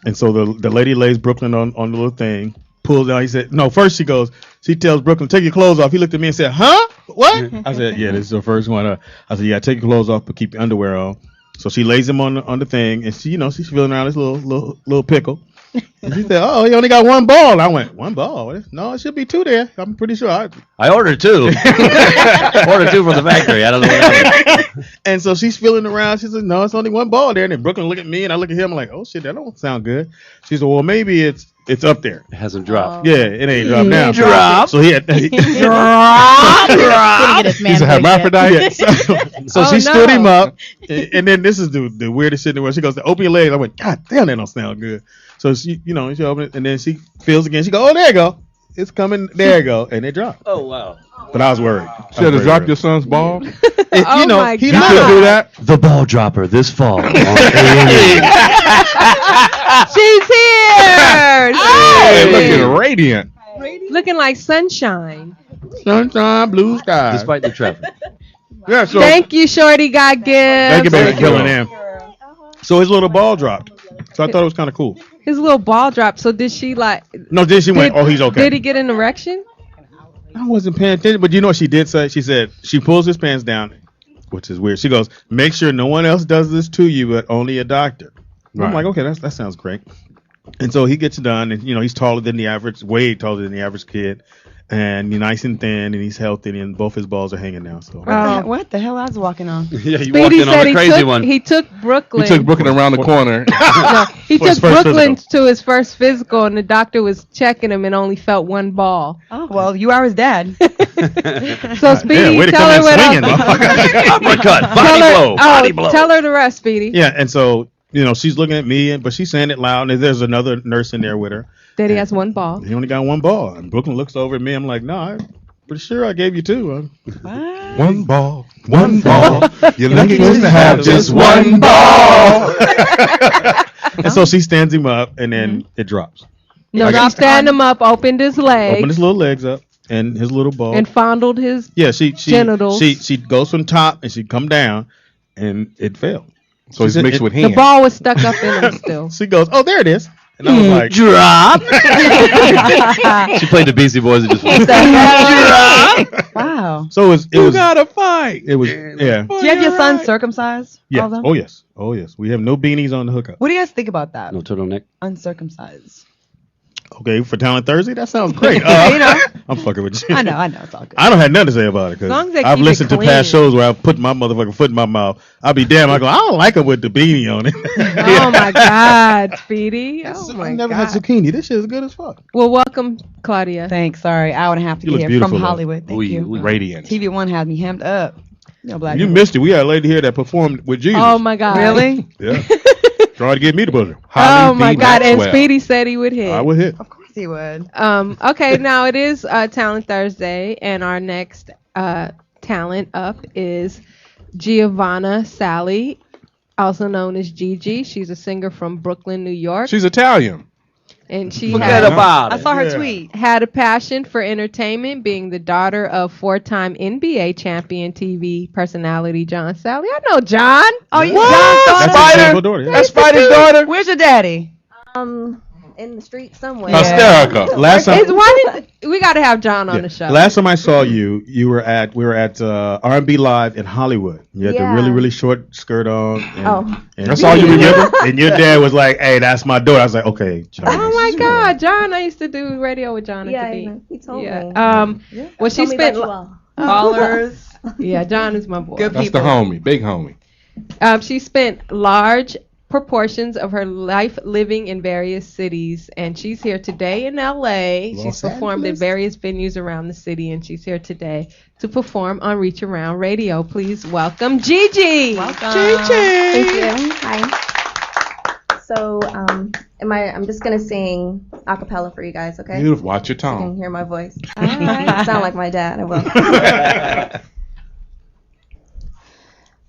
And so the lady lays Brooklyn on the little thing, pulls down. He said, no, first she tells Brooklyn, take your clothes off. He looked at me and said, huh? What? I said, yeah, this is the first one. I said, yeah, take your clothes off, but keep your underwear on. So she lays him on the thing, and she's feeling around this little pickle. And she said, oh, he only got one ball. I went, one ball? No, it should be two there. I'm pretty sure. I ordered two. Ordered two from the factory. I don't know what happened. And so she's feeling around. She said, no, it's only one ball there. And then Brooklyn looked at me, and I look at him. I'm like, oh, shit, that don't sound good. She said, well, maybe it's up there. It hasn't dropped. Yeah, it ain't dropped now. Drop. So he had Drop. He's a hermaphrodite. So she stood him up, and then this is the weirdest shit in the world. She goes, open your legs. I went, God damn, that don't sound good. So she opened it, and then she feels again. She goes, oh, there you go. It's coming. There you go. And it dropped. Oh, wow. But I was worried. Should have dropped your son's ball. My he God. couldn't do that. The Ball Dropper this fall. On She's here. Hey, looking radiant. Looking like sunshine. Sunshine, blue sky. Despite the traffic. Yeah, so Thank you, Shorty Got Gibbs. thank you, baby, killing him. So his little ball dropped. So I thought it was kind of cool. His little ball dropped. So did she like? No, then she went, oh, he's okay. Did he get an erection? I wasn't paying attention, but you know what she did say? She said she pulls his pants down, which is weird. She goes, make sure no one else does this to you, but only a doctor. Right. I'm like, okay, that sounds great. And so he gets done, and he's taller than the average, way taller than the average kid, and he's nice and thin, and he's healthy, and both his balls are hanging now. So what the hell I was walking on? Yeah, you walked in on the crazy one. He took Brooklyn. He took Brooklyn around the corner. No, he took Brooklyn to his first physical, and the doctor was checking him and only felt one ball. Oh, well, you are his dad. So Speedy, tell her what uppercut, body blow. Tell her the rest, Speedy. Yeah, and so she's looking at me, but she's saying it loud, and there's another nurse in there with her. That he has one ball. He only got one ball, and Brooklyn looks over at me. I'm like, no, I'm pretty sure I gave you two. One ball. You're lucky to have just one ball. And so she stands him up, and then it drops. No, she stand him up, opened his legs. Opened his little legs up, and his little ball. And fondled his genitals. She goes from top, and she come down, and it fell. So he's mixed with him. The ball was stuck up in him still. She goes, oh, there it is. And I was like, drop. She played the Beastie Boys and just Drop. Wow. So it was. gotta fight. It was. Yeah. Do you have your son circumcised? Yeah. All of them? Oh yes. Oh yes. We have no beanies on the hookup. What do you guys think about that? no turtleneck. Uncircumcised. Okay, for Talent Thursday, that sounds great. You know. I'm fucking with you. I know. It's all good. I don't have nothing to say about it As long as because they I've keep it listened to clean. past shows where I've put my motherfucking foot in my mouth. I'll be damn. I go, I don't like it with the beanie on it. Oh my God, Speedy. Oh my I never God. had zucchini. This shit is good as fuck. Well, welcome, Claudia. Thanks. Sorry, hour and a half to You look get here from beautiful, though. Hollywood. Thank you. Radiant. TV One had me hemmed up. You know, black You people. missed it. We had a lady here that performed with Jesus. Oh my God. Really? Yeah. Trying to get me the buzzer. Oh my B. God. And Maxwell. Speedy said he would hit. I would hit. Of course he would. Okay, now it is Talent Thursday, and our next talent up is Giovanna Sally, also known as Gigi. She's a singer from Brooklyn, New York. She's Italian. And she Forget about I it. saw her tweet. had a passion for entertainment, being the daughter of four-time NBA champion TV personality John Sally. I know John. Oh, you That's John's his daughter? beautiful daughter, yeah. That's Spider's daughter. Where's your daddy? In the street somewhere. Hysterical. Last time, We got to have John on the show. last time I saw you, we were at R&B Live in Hollywood. You had the Yeah. really, really short skirt on. And That's all you remember? And your dad was like, "Hey, that's my daughter." I was like, "Okay, John." Oh my God, John! I used to do radio with John at Yeah, the he beat. told me. Well, she Told me spent. about you all. Ballers. Yeah, John is my boy. Good That's people. the homie, big homie. She spent large proportions of her life living in various cities, and she's here today in LA. She's performed at various venues around the city, and she's here today to perform on Reach Around Radio. Please welcome Gigi. Welcome. Thank you. Hi. So, I'm just gonna sing a cappella for you guys, okay? Beautiful. Watch your You can tone. hear my voice. All right. Sound like my dad. I will.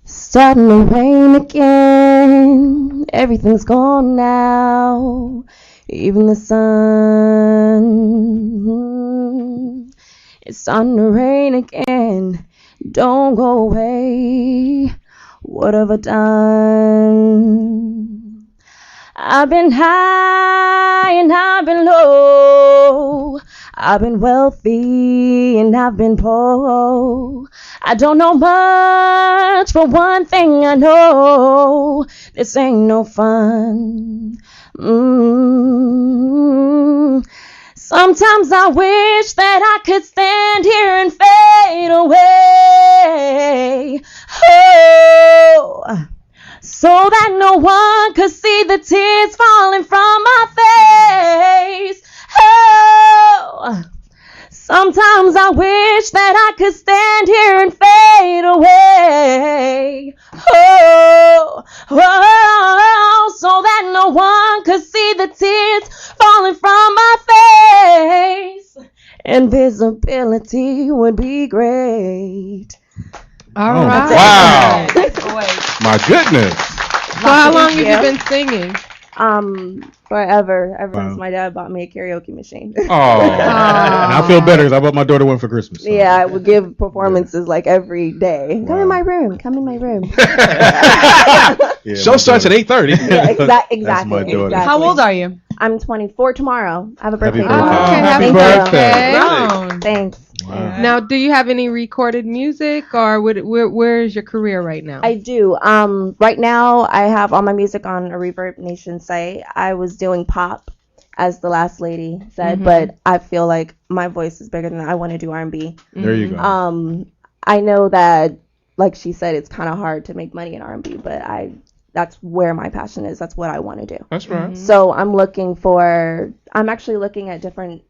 Starting to rain again. Everything's gone now. Even the sun. It's starting to rain again. Don't go away. What have I done? I've been high and I've been low. I've been wealthy and I've been poor. I don't know much, but one thing I know, this ain't no fun. Sometimes I wish that I could stand here and fade away. Oh, so that no one could see the tears falling from my face. Oh, sometimes I wish that I could stand here and fade away. Oh, oh, so that no one could see the tears falling from my face. Invisibility would be great. All right. Wow. My goodness. So how long have you been singing? Forever. Ever since my dad bought me a karaoke machine. Oh. And I feel better because I bought my daughter one for Christmas. So. Yeah, I would give performances like every day. Come in my room. Come in my room. Yeah, Show my starts at daughter. 8:30. Yeah, exactly. That's my daughter. Exactly. How old are you? I'm 24 tomorrow. I have a Happy birthday birthday. tomorrow. Okay, happy Thank birthday. you. Wow. Thanks. Wow. Now, do you have any recorded music, or where is your career right now? I do. Right now, I have all my music on a Reverb Nation site. I was doing pop, as the last lady said, but I feel like my voice is bigger than that. I want to do R&B. There you go. I know that, like she said, it's kind of hard to make money in R&B, but that's where my passion is. That's what I want to do. That's right. So I'm actually looking at different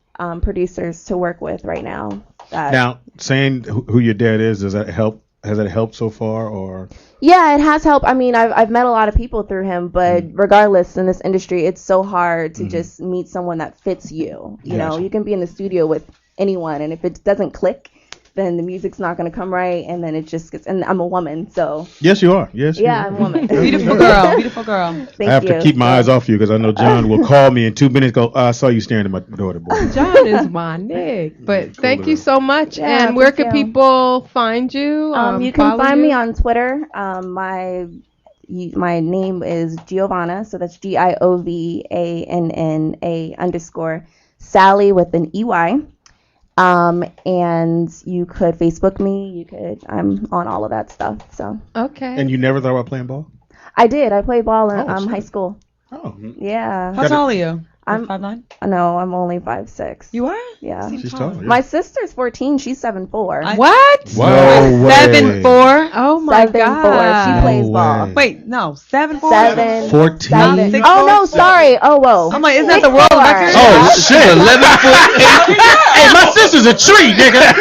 producers to work with right now. Now, saying who your dad is, does that help? Has that helped so far, or? Yeah, it has helped. I mean, I've met a lot of people through him, but regardless, in this industry, it's so hard to just meet someone that fits you. You know, you can be in the studio with anyone, and if it doesn't click, then the music's not going to come right, and then it just gets. And I'm a woman, so. Yes, you are. Yes. Yeah, I'm a woman. Beautiful girl. Beautiful girl. Thank I have you. to keep my eyes off you because I know John will call me in 2 minutes. Go, I saw you staring at my daughter, boy. John is my Nick. But thank you so much. Yeah, and where thank can you. people find you? You can follow find you? me on Twitter. My my name is Giovanna, so that's GIOVANNA_ Sally with an EY. And you could Facebook me. I'm on all of that stuff. So. Okay. And you never thought about playing ball? I did. I played ball in high school. Oh. Yeah. How tall are you? I'm 5'9"? No, I'm only 5'6". You are? Yeah. She's tall. Yeah. My sister's 14. She's 7'4". What? No way. 7'4"? Oh my 7'4". God. She plays ball. Wait, no, 7'4"? 14. Oh no, sorry. Oh whoa. I'm like, isn't that the world record? Oh shit, 11 foot 8. Hey, my sister's a tree, nigga.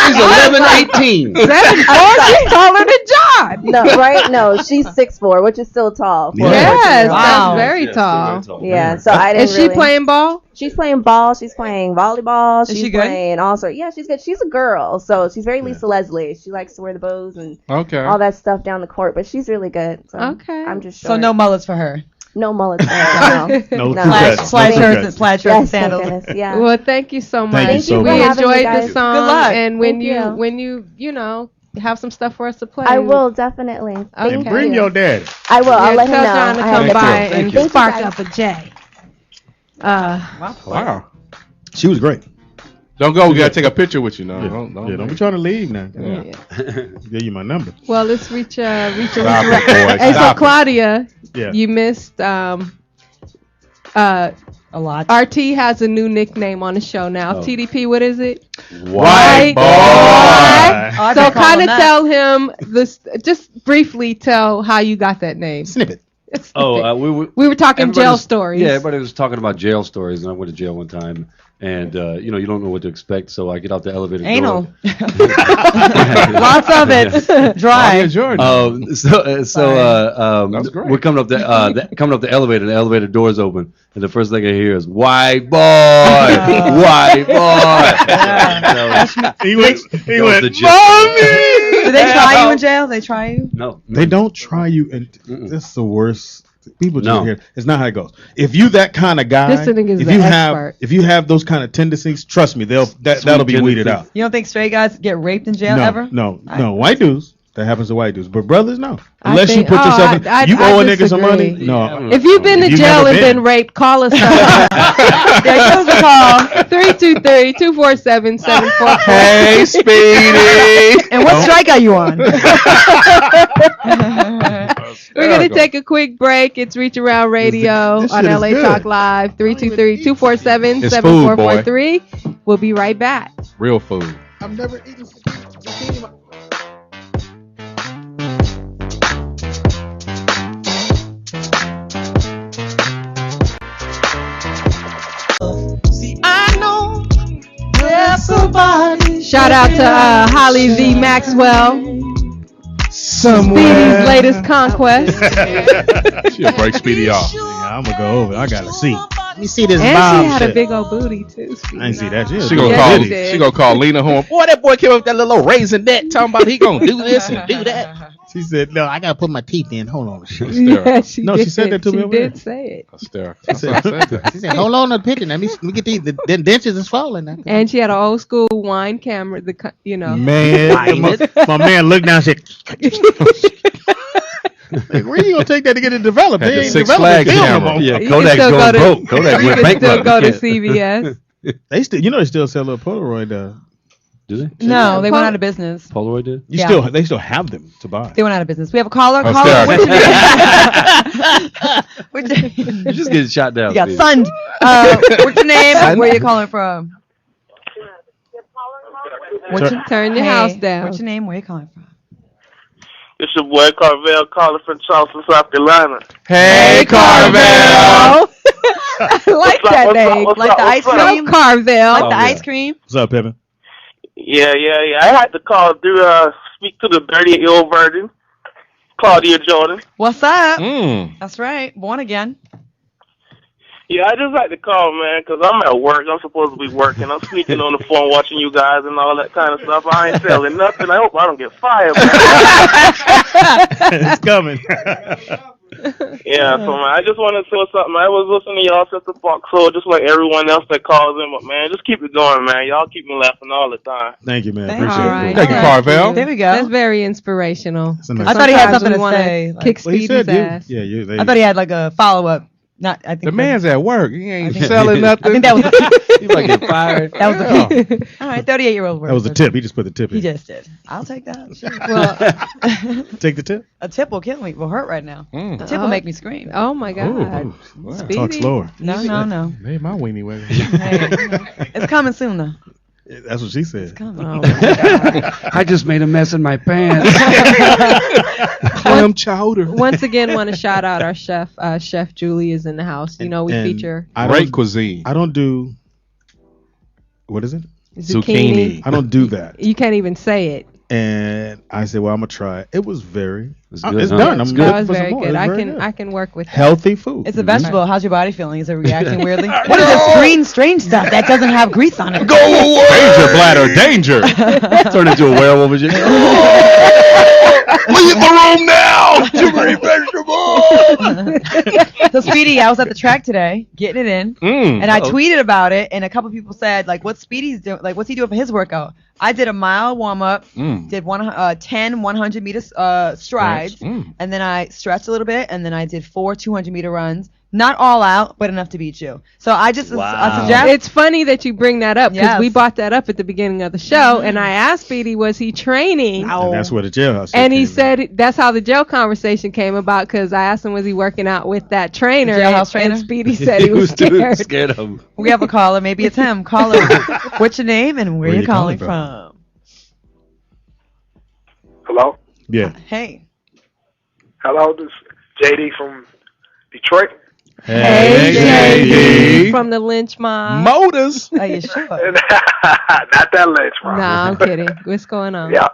She's 11, 18. 7'4", she's taller than John. No, right? No, she's 6'4", which is still tall. Yes, Wow. that's very tall. Yeah, so I didn't Is she playing ball? She's playing ball. She's playing volleyball. Is She's she good? playing all sorts. Yeah, she's good. She's a girl, so she's very Lisa Leslie. She likes to wear the bows and all that stuff down the court, but she's really good. So Okay. I'm just So no mullets for her. No mullets. No. No Plaid shirts and Yes, sandals. thank goodness, yeah. Well, thank you so much. Thank you so we much. having me, enjoyed guys. the song. Good luck. And Thank you. you know, have some stuff for us to play. I will definitely. Okay. And bring your daddy. I will. I'll let him Tell know. John to I come have by to. and Thank you spark guys. up a J. Wow. She was great. Don't go. We gotta take a picture with you now. Don't be trying to leave now. Yeah. Give you my number. Well, let's reach Stop it, boy. Hey, so Stop it. Claudia, Yeah. you missed A lot. RT has a new nickname on the show now. Oh. TDP, what is it? White boy. I've So been calling kind of that. tell him this. Just briefly tell how you got that name. Snippet. Oh, We were talking everybody jail was- stories. Yeah, everybody was talking about jail stories, and I went to jail one time, and you don't know what to expect. So I get out the elevator. Anal. door. Lots of it. Dry. Jordan. So great. we're coming up the elevator. The elevator doors open, and the first thing I hear is "White boy, white boy." He went, the gist. Mommy! Do they try you in jail? They try you? No, They don't try you, and that's the worst. People just No. hear it's not how it goes. If you that kind of guy, This nigga is if the you expert. if you have those kind of tendencies, trust me, that'll be weeded out. You don't think straight guys get raped in jail ever? No, white dudes. That happens to white dudes, but brothers, no. I Unless you think- put yourself in, I you owe a nigga some disagree. money. No, If you've been to If you've jail never and been. been raped, call us up. Yeah, give us a call. 323-247-744. Hey, Speedy. And what strike are you on? We're going to take a quick break. It's Reach Around Radio This on shit is LA good. Talk Live. 323-247-7443. We'll be right back. Real food. I've never eaten zucchini. Shout out to Holly V. Maxwell, Speedy's latest conquest. She'll break Speedy off. Yeah, I'm gonna go over. I gotta see. Let me see this And bomb she had shit. a big old booty, too. I ain't see that shit. She gonna Yeah, call. she did. She gonna call Lena home. Boy, that boy came up with that little raisin net, talking about he gonna do this and do that. She said, "No, I gotta put my teeth in. Hold on." Yeah, she No, did. she said that to me She over there. did say it. Stare. She said, "Hold on a picture. Let me get these. The dentures is falling now." And she had an old school wine camera. Man, my man looked down and said, like, "Where you gonna take that to get it developed? Had They the ain't Six developed Flags film no camera. more." Yeah, You Kodak's can still going go to- broke. Kodak You went can bankrupt. still go to You can't- CVS. They still sell a Polaroid. Do they? No, they went out of business. Polaroid did? They still have them to buy. They went out of business. We have a caller. Oh, Caller, sorry. what's your name? You just getting shot down. You got Steve. sunned. What's your name? and Where you calling from? Turn your house down. What's your name? Where you calling from? It's your boy Carvel calling from Charleston, South Carolina. Hey, Carvel. I like that name. Like the ice cream? Carvel. Like the ice cream? What's up, Pippin? Yeah. I had to call to speak to the 38-year-old virgin, Claudia Jordan. What's up? Mm. That's right. Born again. Yeah, I just like to call, man, 'cause I'm at work. I'm supposed to be working. I'm sneaking on the phone watching you guys and all that kind of stuff. I ain't selling nothing. I hope I don't get fired, man. It's coming. Yeah, so man, I just wanted to say something. I was listening to y'all since the foxhole, just like everyone else that calls in. But man, just keep it going, man. Y'all keep me laughing all the time. Thank you, man. All Appreciate right. it. Thank you, Carvel. There we go. That's very inspirational. I thought he had something to Sometimes we say. wanna kick Well, he Speedy's said you. ass. Yeah, I thought he had like a follow up. Not, I think The man's at work. He ain't selling I nothing. think that was the You might get fired. That was the peak. All right, 38-year-old. that was the tip. He just put the tip in. He just did. I'll take that. Sure. Well, Take the tip. A tip will kill me. Will hurt right now. A tip will make me scream. oh my God. Ooh, wow. Speedy. Talk slower. No. Made my weenie wiggle. Hey, it's coming soon though. That's what she said. Coming. Oh my God. I just made a mess in my pants. Clam chowder. Once again, want to shout out our chef. Chef Julie is in the house. You know, we And feature Great cuisine. I don't do. What is it? zucchini. I don't do that. You can't even say it. And I said, well, I'm gonna try it. It was very. It's It's, good, huh? done. I'm That good was for some very more. good. It's I very can good. I can work with that. Healthy food. It's a vegetable. How's your body feeling? Is it reacting weirdly? What is this green, strange stuff that doesn't have grease on it? Go away! Danger, bladder, danger! Turn into a werewolf and shit. Leave the room now! Too many vegetables! So Speedy, I was at the track today, getting it in, and I tweeted about it, and a couple people said, like, what's Speedy's doing? Like, what's he doing for his workout? I did a mile warm up, did 10 100-meter strides, and then I stretched a little bit, and then I did 4 200-meter runs. Not all out, but enough to beat you. So I just I suggest. It's funny that you bring that up because Yes. we brought that up at the beginning of the show, and I asked Speedy, was he training? And that's where the jailhouse. And he said that's how the jail conversation came about because I asked him, was he working out with that trainer? Jailhouse trainer? And Speedy said he was scared. Scared of him. We have a caller. Maybe it's him. Caller, what's your name and where you calling from? Hello? Yeah. Hey. Hello, this is JD from Detroit. Hey, JD. From the lynch mob. Motors. Are you sure? Not that lynch, bro. Nah, I'm kidding. What's going on? Yeah.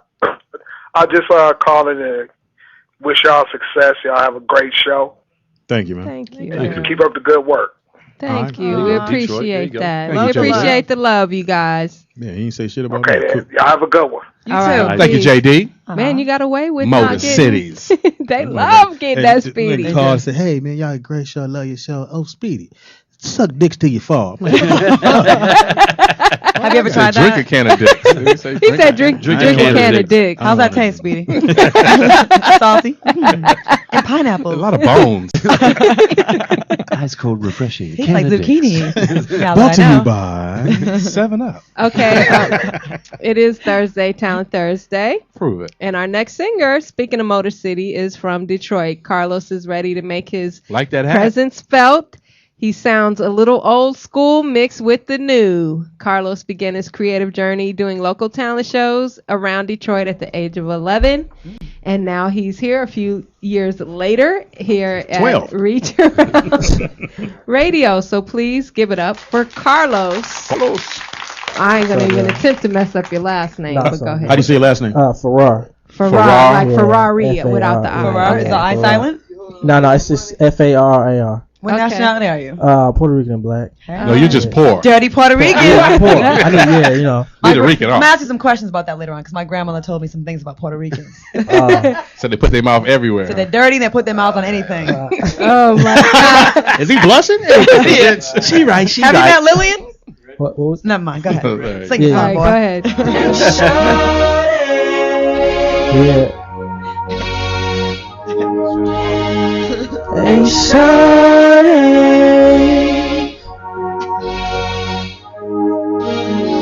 I'll just calling to wish y'all success. Y'all have a great show. Thank you, man. Thank you. Keep up the good work. Thank All you. right. We Detroit, appreciate that. Thank We you, JD. appreciate the love, you guys. Yeah, he didn't say shit about Okay, that. then. Y'all have a good one. You All too. right, Thank you, please. JD. Man, you got away with Motor not getting. Cities. They love getting that Speedy. Nigga called and said, hey, man, y'all a great show. I love your show. Oh, Speedy. Suck dicks till you fall. Have you ever tried Drink that? a can of dick. He said drink a can of dick. How's that taste, Speedy? Salty. And pineapple. A lot of bones. Ice cold, refreshing. Tastes like zucchini. Now Brought to that I you know. by 7-Up. Okay, it is Thursday, Talent Thursday. Prove it. And our next singer, speaking of Motor City, is from Detroit. Carlos is ready to make his Like that hat. presence felt. He sounds a little old school mixed with the new. Carlos began his creative journey doing local talent shows around Detroit at the age of 11. And now he's here a few years later here at 12. Reach Radio. So please give it up for Carlos. I ain't going to even attempt to mess up your last name, but go ahead. How do you say your last name? Farrar. Farrar, like Yeah, Ferrari F-A-R. without the I. Farrar, is the I silent? No, it's just F-A-R-A-R. What Okay. nationality are you? Puerto Rican and black. No, you're just poor. Dirty Puerto Rican. Yeah, I'm poor. I know, yeah, you know. Puerto Rican I'm off. gonna ask you some questions about that later on because my grandmother told me some things about Puerto Ricans. So they put their mouth everywhere. So they're dirty. They put their mouth on anything. Oh, my God. Is he blushing? She right. She Have you right. met Lillian? What was Never mind. Go ahead. Right. Sing Yeah. a All song, right, boy. go ahead. Yeah. Hey,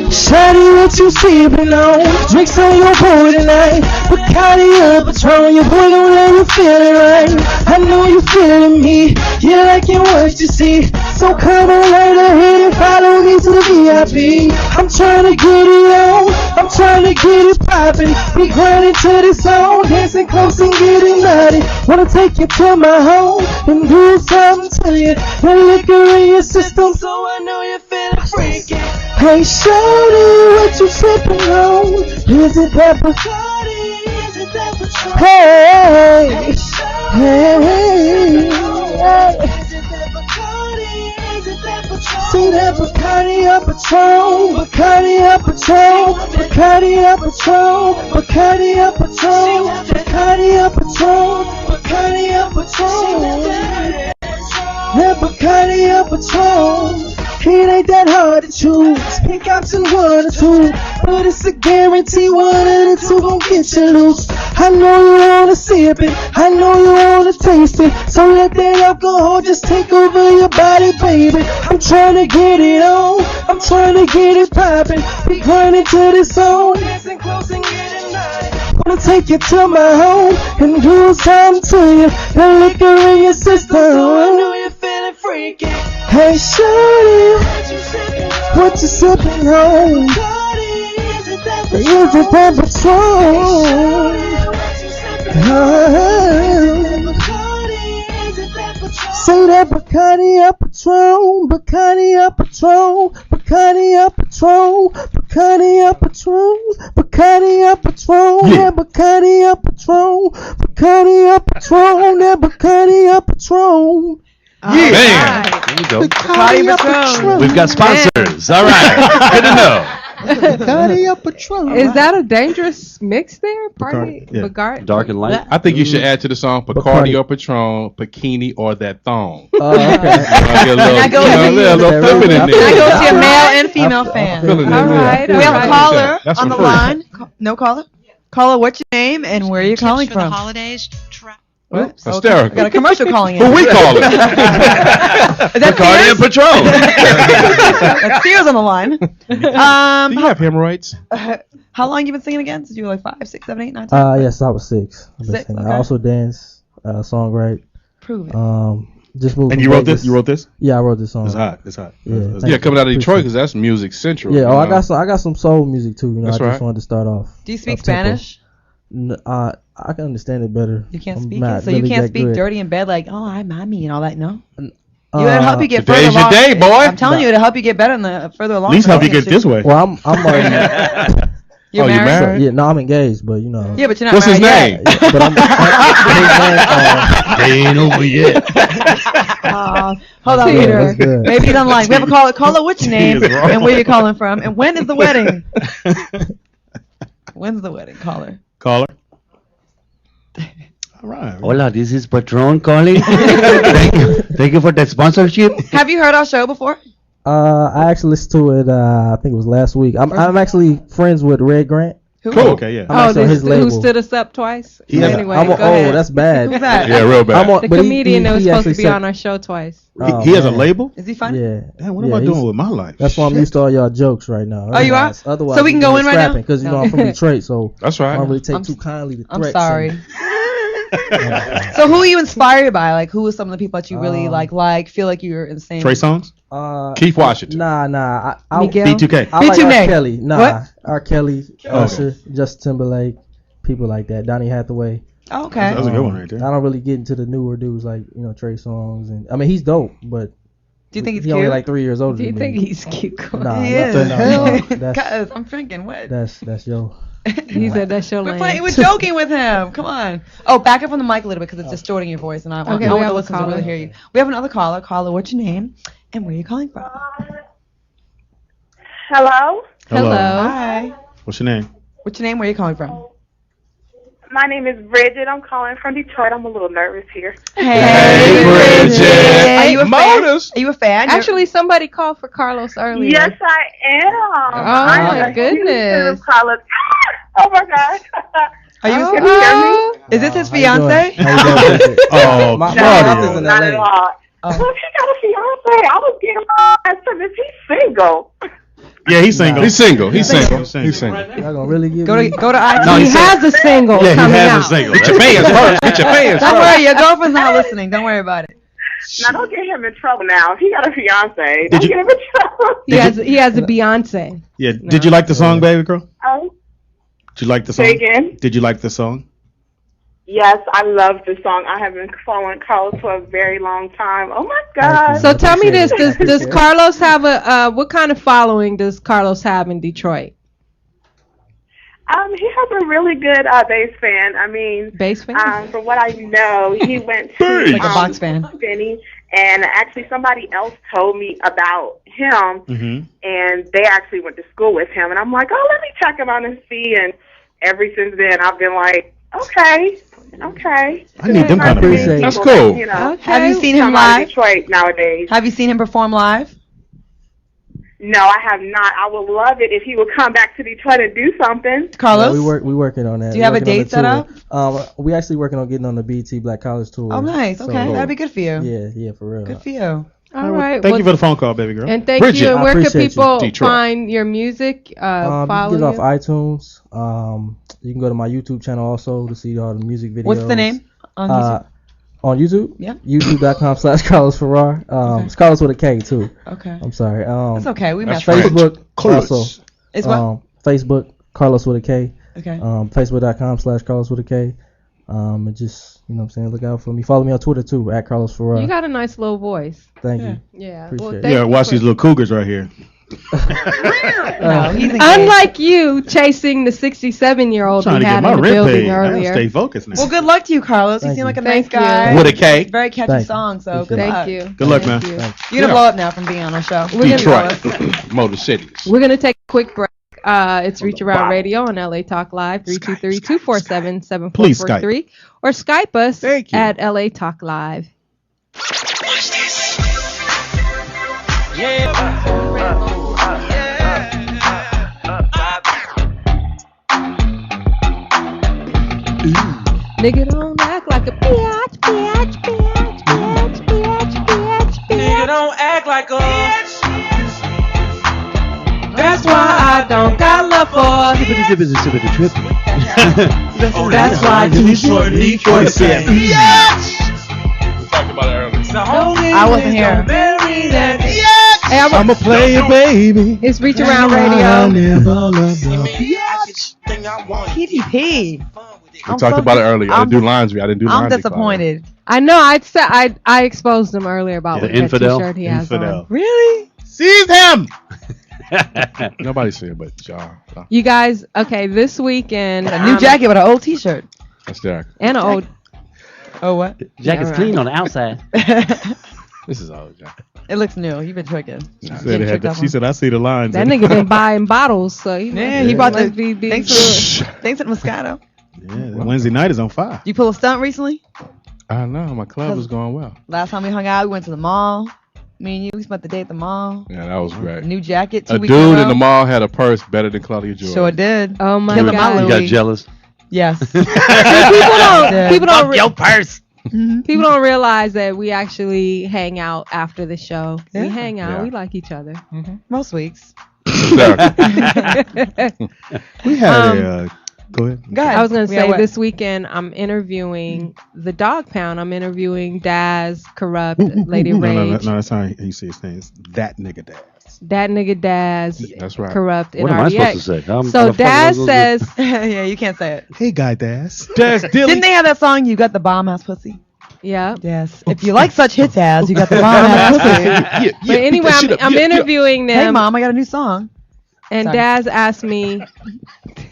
Shawty, what you sippin' on? Drinks on your board tonight. Bacardi up, Patron, your boy gon' let you feel it right. I know you feeling me, you liking what you see. So come on right ahead and follow me to the VIP. I'm tryna get it on, I'm tryna get it poppin'. Be grinding to this song, dancing close and getting naughty. Wanna take you to my home and do something to you. The liquor in your system, so I know you're feeling freaky. Hey, shawty, what you sippin' on? Is it that Bacardi? Is it that Patron? Hey, hey, see that Bacardi up Patron, Bacardi up Patron, Bacardi up Patron, Bacardi up Patron, Bacardi up Patron, Bacardi or Patron. That Bacardi or Patron. It ain't that hard to choose. Pick option 1 or 2, but it's a guarantee one of the two gon' get you loose. I know you wanna sip it, I know you wanna taste it, so let that alcohol just take over your body, baby. I'm trying to get it on, I'm trying to get it poppin'. Be grinding to this song, listen close and get it naughty. Wanna take you to my home and do something to you. The liquor in your system, I know you're feeling freaky. Hey shorty, what you sipping on? Is it that Patron? Say that Bacardi or Patron, Bacardi or Patron, Bacardi or Patron, Bacardi or Patron, Bacardi or Patron, yeah, Bacardi or Patron, Bacardi or Patron, yeah, Bacardi or Patron. Yeah. Man. There you go. We've got sponsors. All right. Good to know. Is that a dangerous mix there? Party, Bacardi? Dark and light. I think you should add to the song Bacardi or Patron, Bikini or that thong. I go see a male and female fan. All right. We have a caller on the line. No caller? Caller, what's your name and where are you calling from? Holidays. Oops, hysterical. We got a commercial calling in. Who we calling? Is that Bacardi and Patron. That's Sears on the line. Do you have hemorrhoids? How long you been singing again? Did you like 5, 6, 7, 8, 9, 10? Yes, I was 6. I've been 6, singing. okay. I also dance, songwrite. Prove it. Just moved. And you wrote this? You wrote this? Yeah, I wrote this song. It's hot. It's hot. Yeah, Coming out of Detroit because that's music central. Yeah. I got some soul music too. That's I just wanted to start off. Do you speak Spanish? I can understand it better. You can't I'm speak not it, so you really can't that speak good. dirty in bed like, oh, hi, mommy, and all that. No. It'll help you get further Today's along. your day, boy. I'm telling you, it'll help you get better in the further along. At least help you get this way. Well, I'm already. You're married? Yeah, no, I'm engaged, but you know. Yeah, but you're not What's his married name? yet. But They ain't over yet. Hold on, Peter. Peter. That's good. Maybe he's online. We have a caller. Caller, what's your name and where you calling from? And when is the wedding? When's the wedding, caller? Caller. All right. Hola, this is Patron calling. Thank you for the sponsorship. Have you heard our show before? I actually listened to it. I think it was last week. I'm actually friends with Red Grant. Who? Cool. Okay, yeah. I'm actually on his label. Who stood us up twice? Yeah. Anyway, I'm go ahead. that's bad. Who's that? Yeah, real bad. The comedian that was supposed to be on our show twice. He has a label? Is he funny? Yeah. Damn, what am I doing with my life? That's why I'm used to all y'all jokes right now. Oh, you are? Otherwise, So we can go in right now? Because you know I'm from Detroit, so That's right. I don't really take too kindly to I'm threats. sorry. So who are you inspired by? Like, who are some of the people that you really like, feel like you're in the same... Trey Songz? Keith Washington. Nah. Miguel? B2K. I like R. B2K. Kelly. Nah. What? R. Kelly, Usher, Justin Timberlake, people like that. Donny Hathaway. Oh, okay. That was a good one right there. I don't really get into the newer dudes like, Trey Songz. And I mean, he's dope, but Do you think he's he only cute? like 3 years older Do you than think me. he's cute? Nah, He that's- is. no, Because I'm thinking, what? that's yo. He said that's your We're lane. joking with him. Come on. Oh, back up on the mic a little bit because it's distorting your voice, and I want Okay, we the have a listeners to caller. really hear you. We have another caller. Caller, what's your name and where are you calling from? Hello. Hello. Hi. What's your name? What's your name? Where are you calling from? My name is Bridget. I'm calling from Detroit. I'm a little nervous here. Hey, Bridget. Are you a fan? Motors. Are you a fan? Actually, somebody called for Carlos earlier. Yes, I am. Oh, I'm my a huge fan goodness. of Carlos. Oh my God. Are you? Can you hear me? Is this his How you doing? fiance? How you doing, Bridget? Oh, my No, office is in not LA. at all. Oh. Look, he got a fiance. I was getting asked him if he's single. Yeah, he's single. He's single. He's single. He's He's single. single. Y'all gonna really give Go me? to Ike. No, he he said- has a single Yeah, he coming has out. a single. Get your fans first. Get your fans Don't first. worry, your girlfriend's not listening. Don't worry about it. Now, don't get him in trouble now. If he got a fiance, Did don't you- get him in trouble. He has a Beyonce. Yeah. Did you like the song, baby girl? Oh, Did you like the song? say again. Did you like the song? Yes, I love the song. I have been following Carlos for a very long time. Oh my God. So tell me this: Does Carlos have what kind of following does Carlos have in Detroit? He has a really good bass fan. I mean, Bass fan? From what I know, he went to Like a box fan. Finney, and actually somebody else told me about him, Mm-hmm. and they actually went to school with him. And I'm like, oh, let me check him out and see. And ever since then, I've been like Okay. I need them kind of Appreciate men. it. That's cool. You know, Have you seen him come out of live? Detroit nowadays. Have you seen him perform live? No, I have not. I would love it if he would come back to Detroit and do something. Carlos? Yeah, we working on that. Do you have a date set up? We actually working on getting on the BT Black College tour. Oh, nice. So, Okay, that'd be good for you. Yeah, for real. Good for you. All right. Thank you for the phone call, baby girl. And thank Bridget. you. And where can appreciate people you. Detroit. find your music? You can Follow get it off you? iTunes. You can go to my YouTube channel also to see all the music videos. What's the name on YouTube? On YouTube? Yeah. YouTube.com/Carlos Farrar. It's Carlos with a K too. Okay. I'm sorry. It's okay. We messed Facebook Carlos. also. It's what? Facebook Carlos with a K. Okay. Facebook.com/Carlos with a K. And just, you know what I'm saying, look out for me. Follow me on Twitter too, at Carlos Farrar. You got a nice little voice. Thank you. Yeah. Appreciate it. thank Yeah, you watch for- these little cougars right here. No, he's engaged. Unlike you chasing the 67-year-old Trying we to get had my in the rent building paid. I gotta earlier. stay focused now. Well, good luck to you, Carlos. You Thank seem like a you. nice Thank you. guy. With a K. Very catchy Thank you. song, so good Appreciate luck. Thank you. Good luck, Thank man. you. You're going to blow up now from being on our show. We're gonna- Detroit. Motor Cities. We're going to take a quick break. It's Reach Around Radio on LA Talk Live, 323-247-7443. Or Skype us at LA Talk Live. Nigga don't act like a bitch, bitch, bitch, bitch, bitch, bitch, Nigga, don't act like a That's why I don't got love for you. That's why too short he for said We talked about it earlier. I wasn't here. Hey, I'm a player, baby. It's Reach Around I Radio. never loved you. PDP. We talked about it earlier. I didn't do laundry. I didn't do I'm laundry. disappointed. I know. I exposed him earlier about what that infidel. T-shirt he has on. Really? Seize him! Nobody said it but y'all. You guys, okay? This weekend, A new jacket with an old T-shirt. That's Derek. and an old. Oh, what? Jacket's clean on the outside. This is old, Jack. It looks new. You've been tricking. She said, I see the lines. That in it." nigga been buying bottles, so he Yeah, he bought the. must be Thanks to Moscato. Yeah, Wednesday night is on fire. You pull a stunt recently? I know. My club was going well. Last time we hung out, we went to the mall. Me and you, we spent the day at the mall. Yeah, that was great. New jacket. A 2 weeks dude a in the row. mall had a purse better than Claudia Jordan. Sure did. Oh my Killing my god! You Louis. got jealous. Yes. People don't. Your purse. People don't realize that we actually hang out after the show. Yeah. We hang out. Yeah. We like each other. Most weeks. We had a. Go ahead. Go ahead. I was going to We had say what? this weekend I'm interviewing the Dog Pound. I'm interviewing Daz, Corrupt, Lady No, Rage. that's how he says his name. It's that nigga Daz. That nigga Daz, That's right. Corrupt, and What am I RDX. supposed to say? I'm So the fuck Daz am I says, Yeah, you can't say it. Hey, guy Daz. Daz Dilly. Didn't they have that song, You Got the Bomb Ass Pussy? yeah. Yes. If you like such hits as, You Got the Bomb Ass Pussy. But anyway, I'm interviewing them, Hey, Mom, I got a new song. and Sorry. Daz asked me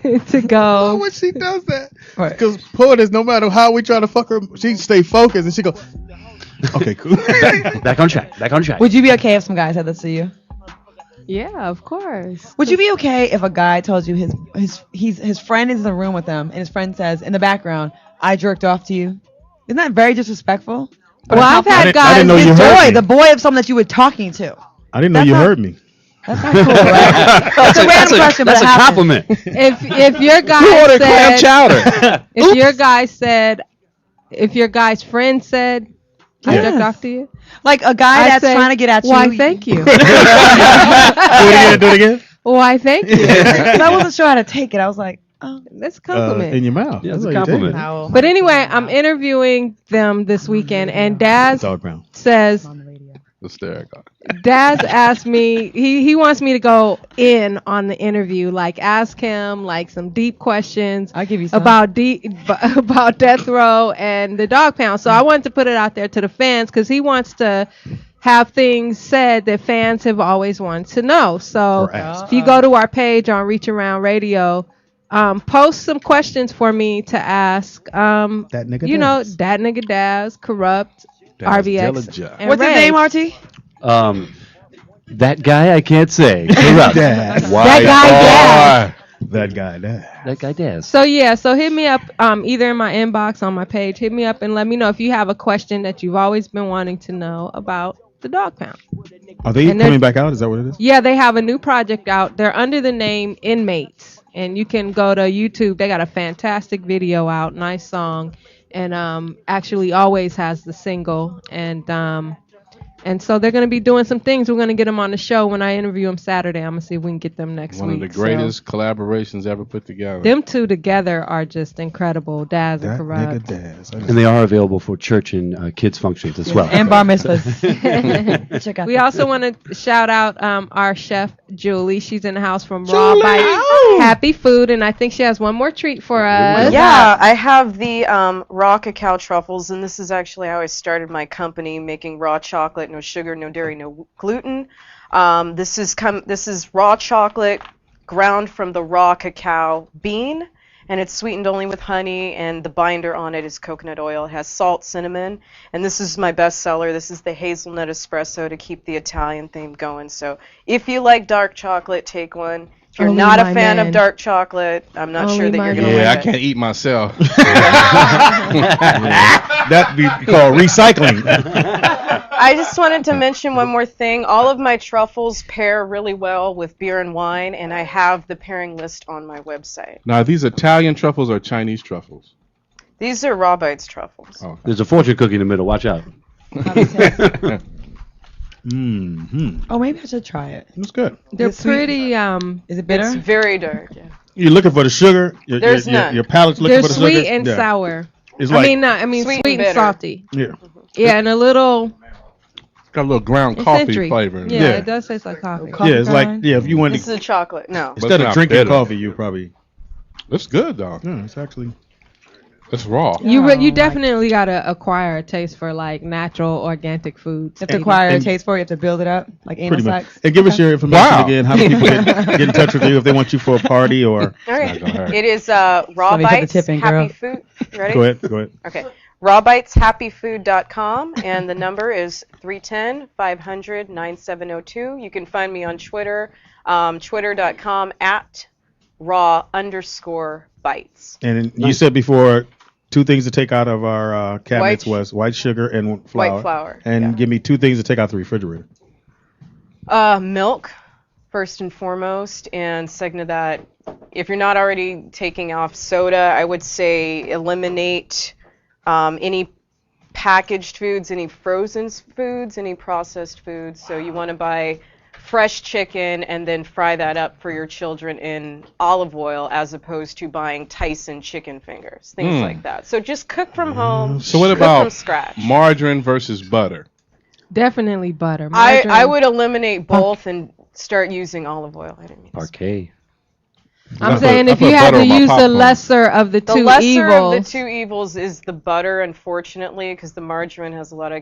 to go. When she does that, What? because poetess, no matter how we try to fuck her, she stay focused and she go, okay, cool. Back on track. Back on track. Would you be okay if some guy said that to you? Yeah, of course. Would you be okay if a guy told you his friend is in the room with them and his friend says in the background, I jerked off to you? Isn't that very disrespectful? Well, I've had I guys. didn't know you His heard boy, me. the boy of someone that you were talking to. I didn't know That's you not- heard me. That's not cool, right? It's a random question, but That's it a happened. compliment. If your guy Who ordered clam said, chowder? if your guy said, if your guy's friend said, I Yes. jerked off to you, Like a guy I that's say, trying to get at you. why, thank you. Do it again. Why, thank you. 'Cause I wasn't sure how to take it. I was like, oh. That's a compliment. In your mouth. Yeah, it's That's a how you take compliment. it. No. But anyway, I'm interviewing them this weekend, and Daz Dog pound. says, Hysterical. Daz asked me, he wants me to go in on the interview, like ask him like some deep questions I'll give you some. about Death Row and the Dog Pound. So I wanted to put it out there to the fans because he wants to have things said that fans have always wanted to know. So if you go to our page on Reach Around Radio, post some questions for me to ask. That nigga You know, Daz. that nigga Daz, Corrupt, Daz RBX. Dillinger. and What's his Ray. name, RT? That guy I can't say. Corrupt. Daz. That guy Daz. That guy there. That guy does. So hit me up either in my inbox on my page. Hit me up and let me know if you have a question that you've always been wanting to know about the Dog Pound. Are they coming back out? Is that what it is? Yeah, they have a new project out. They're under the name Inmates, and you can go to YouTube. They got a fantastic video out, nice song, and actually always has the single, and so they're going to be doing some things. We're going to get them on the show when I interview them Saturday. I'm going to see if we can get them next week. One of the greatest collaborations ever put together. Them two together are just incredible, Daz and Karad. And they are available for church and kids functions as well. And bar mitzvahs. Check out We also want to shout out our chef, Julie. She's in the house from Raw Bites Happy Food, and I think she has one more treat for us. Yeah, I have the raw cacao truffles, and this is actually how I started my company, making raw chocolate, no sugar, no dairy, no gluten. This is raw chocolate ground from the raw cacao bean, and it's sweetened only with honey, and the binder on it is coconut oil. It has salt, cinnamon, and this is my best seller. This is the hazelnut espresso to keep the Italian theme going. So if you like dark chocolate, take one. If you're not a fan of dark chocolate, I'm not sure that you're going to like it. Yeah, I can't eat myself. That'd be called recycling. I just wanted to mention one more thing. All of my truffles pair really well with beer and wine, and I have the pairing list on my website. Now, are these Italian truffles or Chinese truffles? These are Raw Bites truffles. Oh. There's a fortune cookie in the middle. Watch out. Oh, maybe I should try it. It's good. They're pretty. Is it bitter? It's very dark. Yeah. You're looking for the sugar. There's none. Your palate's looking for the sugar. They're sweet and sour. It's like, sweet and salty. Yeah. Yeah, and a little. It's got a little ground coffee flavor in it. Yeah, it does taste like coffee. Yeah, it's like if you wanted This is chocolate. No. instead of drinking coffee, you probably. It's good though. Yeah, it's actually. It's raw. You definitely gotta acquire a taste for like natural organic foods. You have to acquire a taste for it. You have to build it up like anal Pretty much. sex. And give us your information again. How do people get in touch with you if they want you for a party or? All right. It is Raw Bites Happy Food. You ready? Go ahead. Okay. rawbiteshappyfood.com, and the number is 310-500-9702. You can find me on Twitter, twitter.com @raw_bites. And you said before, 2 things to take out of our cabinets was white sugar and flour. White flour. And give me 2 things to take out the refrigerator. Milk, first and foremost, and second to that, if you're not already taking off soda, I would say eliminate any packaged foods, any frozen foods, any processed foods. So you want to buy fresh chicken and then fry that up for your children in olive oil as opposed to buying Tyson chicken fingers, things like that. So just cook from home. So what cook about from scratch. margarine versus butter? Definitely butter. I would eliminate both and start using olive oil. I didn't mean Parquet. I'm saying if you had to use the lesser of the two lesser evils. of the two evils is the butter, unfortunately, because the margarine has a lot of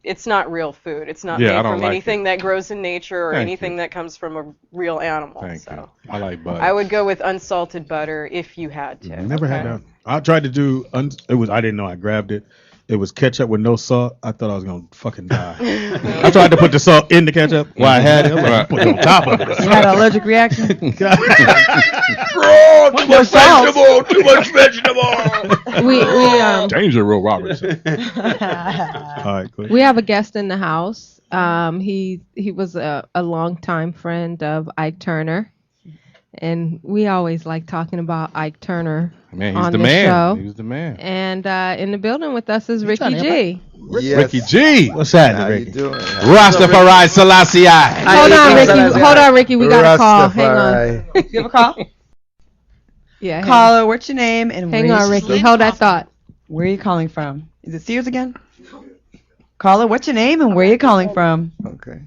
it's not real food. It's not made from anything that grows in nature or anything that comes from a real animal. Thank you. I like butter. I would go with unsalted butter if you had to. Never had that. I tried to do I didn't know I grabbed it. It was ketchup with no salt. I thought I was gonna fucking die. I tried to put the salt in the ketchup while I had it. I was like, put it on top of it. You had an allergic reaction? Too much vegetable. We Danger, Will Robertson. All right, quick. We have a guest in the house. He was a longtime friend of Ike Turner, and we always like talking about Ike Turner. Man, he's on the the man. show. He's the man. And in the building with us is Ricky G. Ricky G. What's happening, How you Ricky? doing? Rastafari Selassie. Hold on, Ricky. We got a call. Hang on. You have a call? Yeah. Caller, what's your name and Hang where on, you- Ricky. Hold that thought. Where are you calling from? Is it Sears again? Caller, what's your name and where are you calling from? Okay.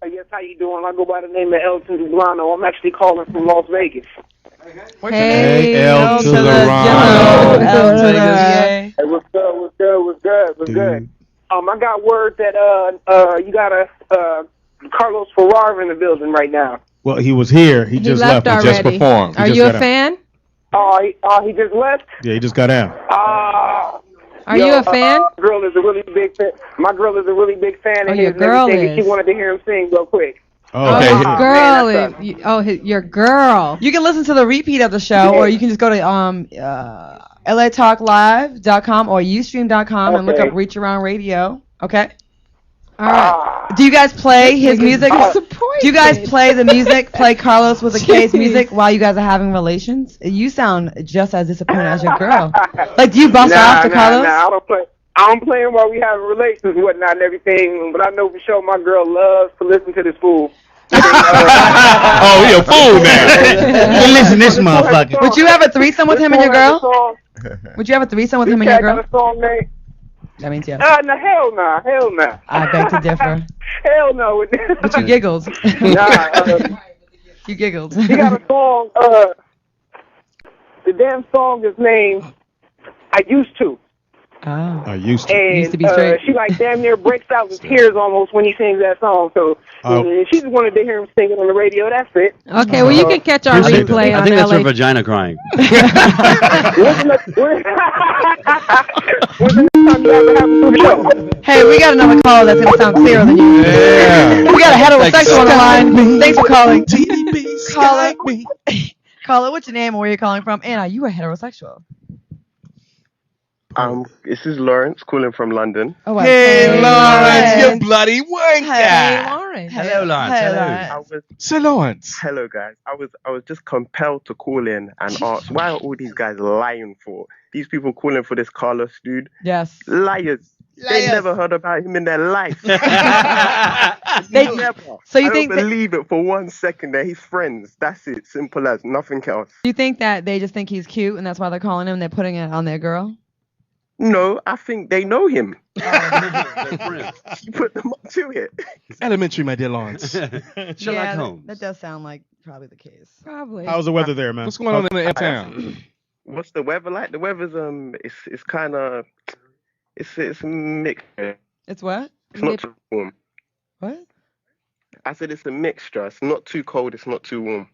Yes, how you doing? I go by the name of Elton Delano. I'm actually calling from Las Vegas. What's Hey, L to the L to the Hey, what's good? I got word that you got a Carlos Ferrar in the building right now. Well, he was here. He just left. already. He just performed. Are you a fan? He just left. Yeah, he just got out. Are you a fan? My girl is a really big fan. My girl is a really big fan of your his and girl everything, and is. she wanted to hear him sing real quick. Oh, his okay. girl. Man, Your girl. You can listen to the repeat of the show, or you can just go to LATalkLive.com or Ustream.com and look up Reach Around Radio. Okay. All right. Do you guys play his music? Disappointed. Do you guys play the music? Play Carlos with a K's music while you guys are having relations? You sound just as disappointed as your girl. Like, do you bust off to Carlos? Nah, I don't play him while we having relations and whatnot and everything. But I know for sure my girl loves to listen to this fool. Oh, he a fool now. You listen to this motherfucker. Would you have a threesome with him and your girl? Would you have a threesome with him and your girl? Got a song name. That means yes. No, hell no. I beg to differ. Hell no. But you giggled. You giggled. He got a song. The damn song is named "I Used to." Oh. I used to. And used to be straight. she like damn near breaks out in tears almost when he sings that song. So she just wanted to hear him sing it on the radio. That's it. Okay, well you can catch our replay I on think that's LA. her vagina crying. When's the next time you ever have a show? Hey, we got another caller that's gonna sound clearer than you. Yeah. We got a heterosexual on the line. Thanks for calling. Caller. Caller, what's your name and where you're calling from? And are you a heterosexual? This is Lawrence calling from London. Oh, Hey, Lawrence, you bloody wanker. Hey, Lawrence. Hello, Lawrence. Hello. Sir Lawrence. Hello, guys. I was just compelled to call in and ask, why are all these guys lying for? These people calling for this Carlos dude. Yes. Liars. They never heard about him in their life. They never. So you I think don't believe it for 1 second that he's friends. That's it. Simple as nothing else. Do you think that they just think he's cute and that's why they're calling him and they're putting it on their girl? No, I think they know him. They're friends. You put them up to it. Elementary, my dear Lawrence. Sherlock Holmes. That does sound like probably the case. Probably. How's the weather there, man? What's going on in the town? What's the weather like? The weather's it's kind of it's mixed. It's what? It's not too warm. What? I said it's a mixture. It's not too cold. It's not too warm.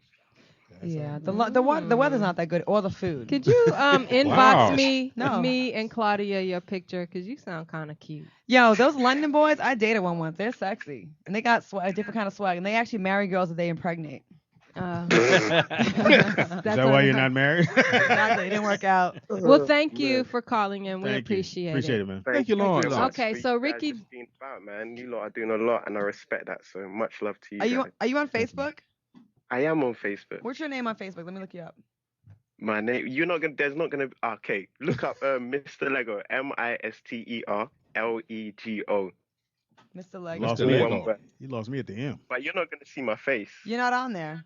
Yeah, the weather's not that good, or the food. Could you inbox Wow. me No. me and Claudia your picture? Because you sound kind of cute. Yo, those London boys, I dated one once. They're sexy, and they got a different kind of swag, and they actually marry girls that they impregnate. Is that why you're not married? Exactly, it didn't work out. Well, thank you for calling in. We Thank you. appreciate Appreciate it, man. Thank you, Lawrence. very much. Okay, What so you guys Ricky- have been about, man. You lot are doing a lot, and I respect that. So much love to you. Are you guys. on Facebook? I am on Facebook. What's your name on Facebook? Let me look you up. My name. You're not gonna. There's not gonna. Okay. Look up Mr. Lego. MisterLego. Mr. Lego. Lost Mr. me. Lego. You lost me at the end. But you're not gonna see my face. You're not on there.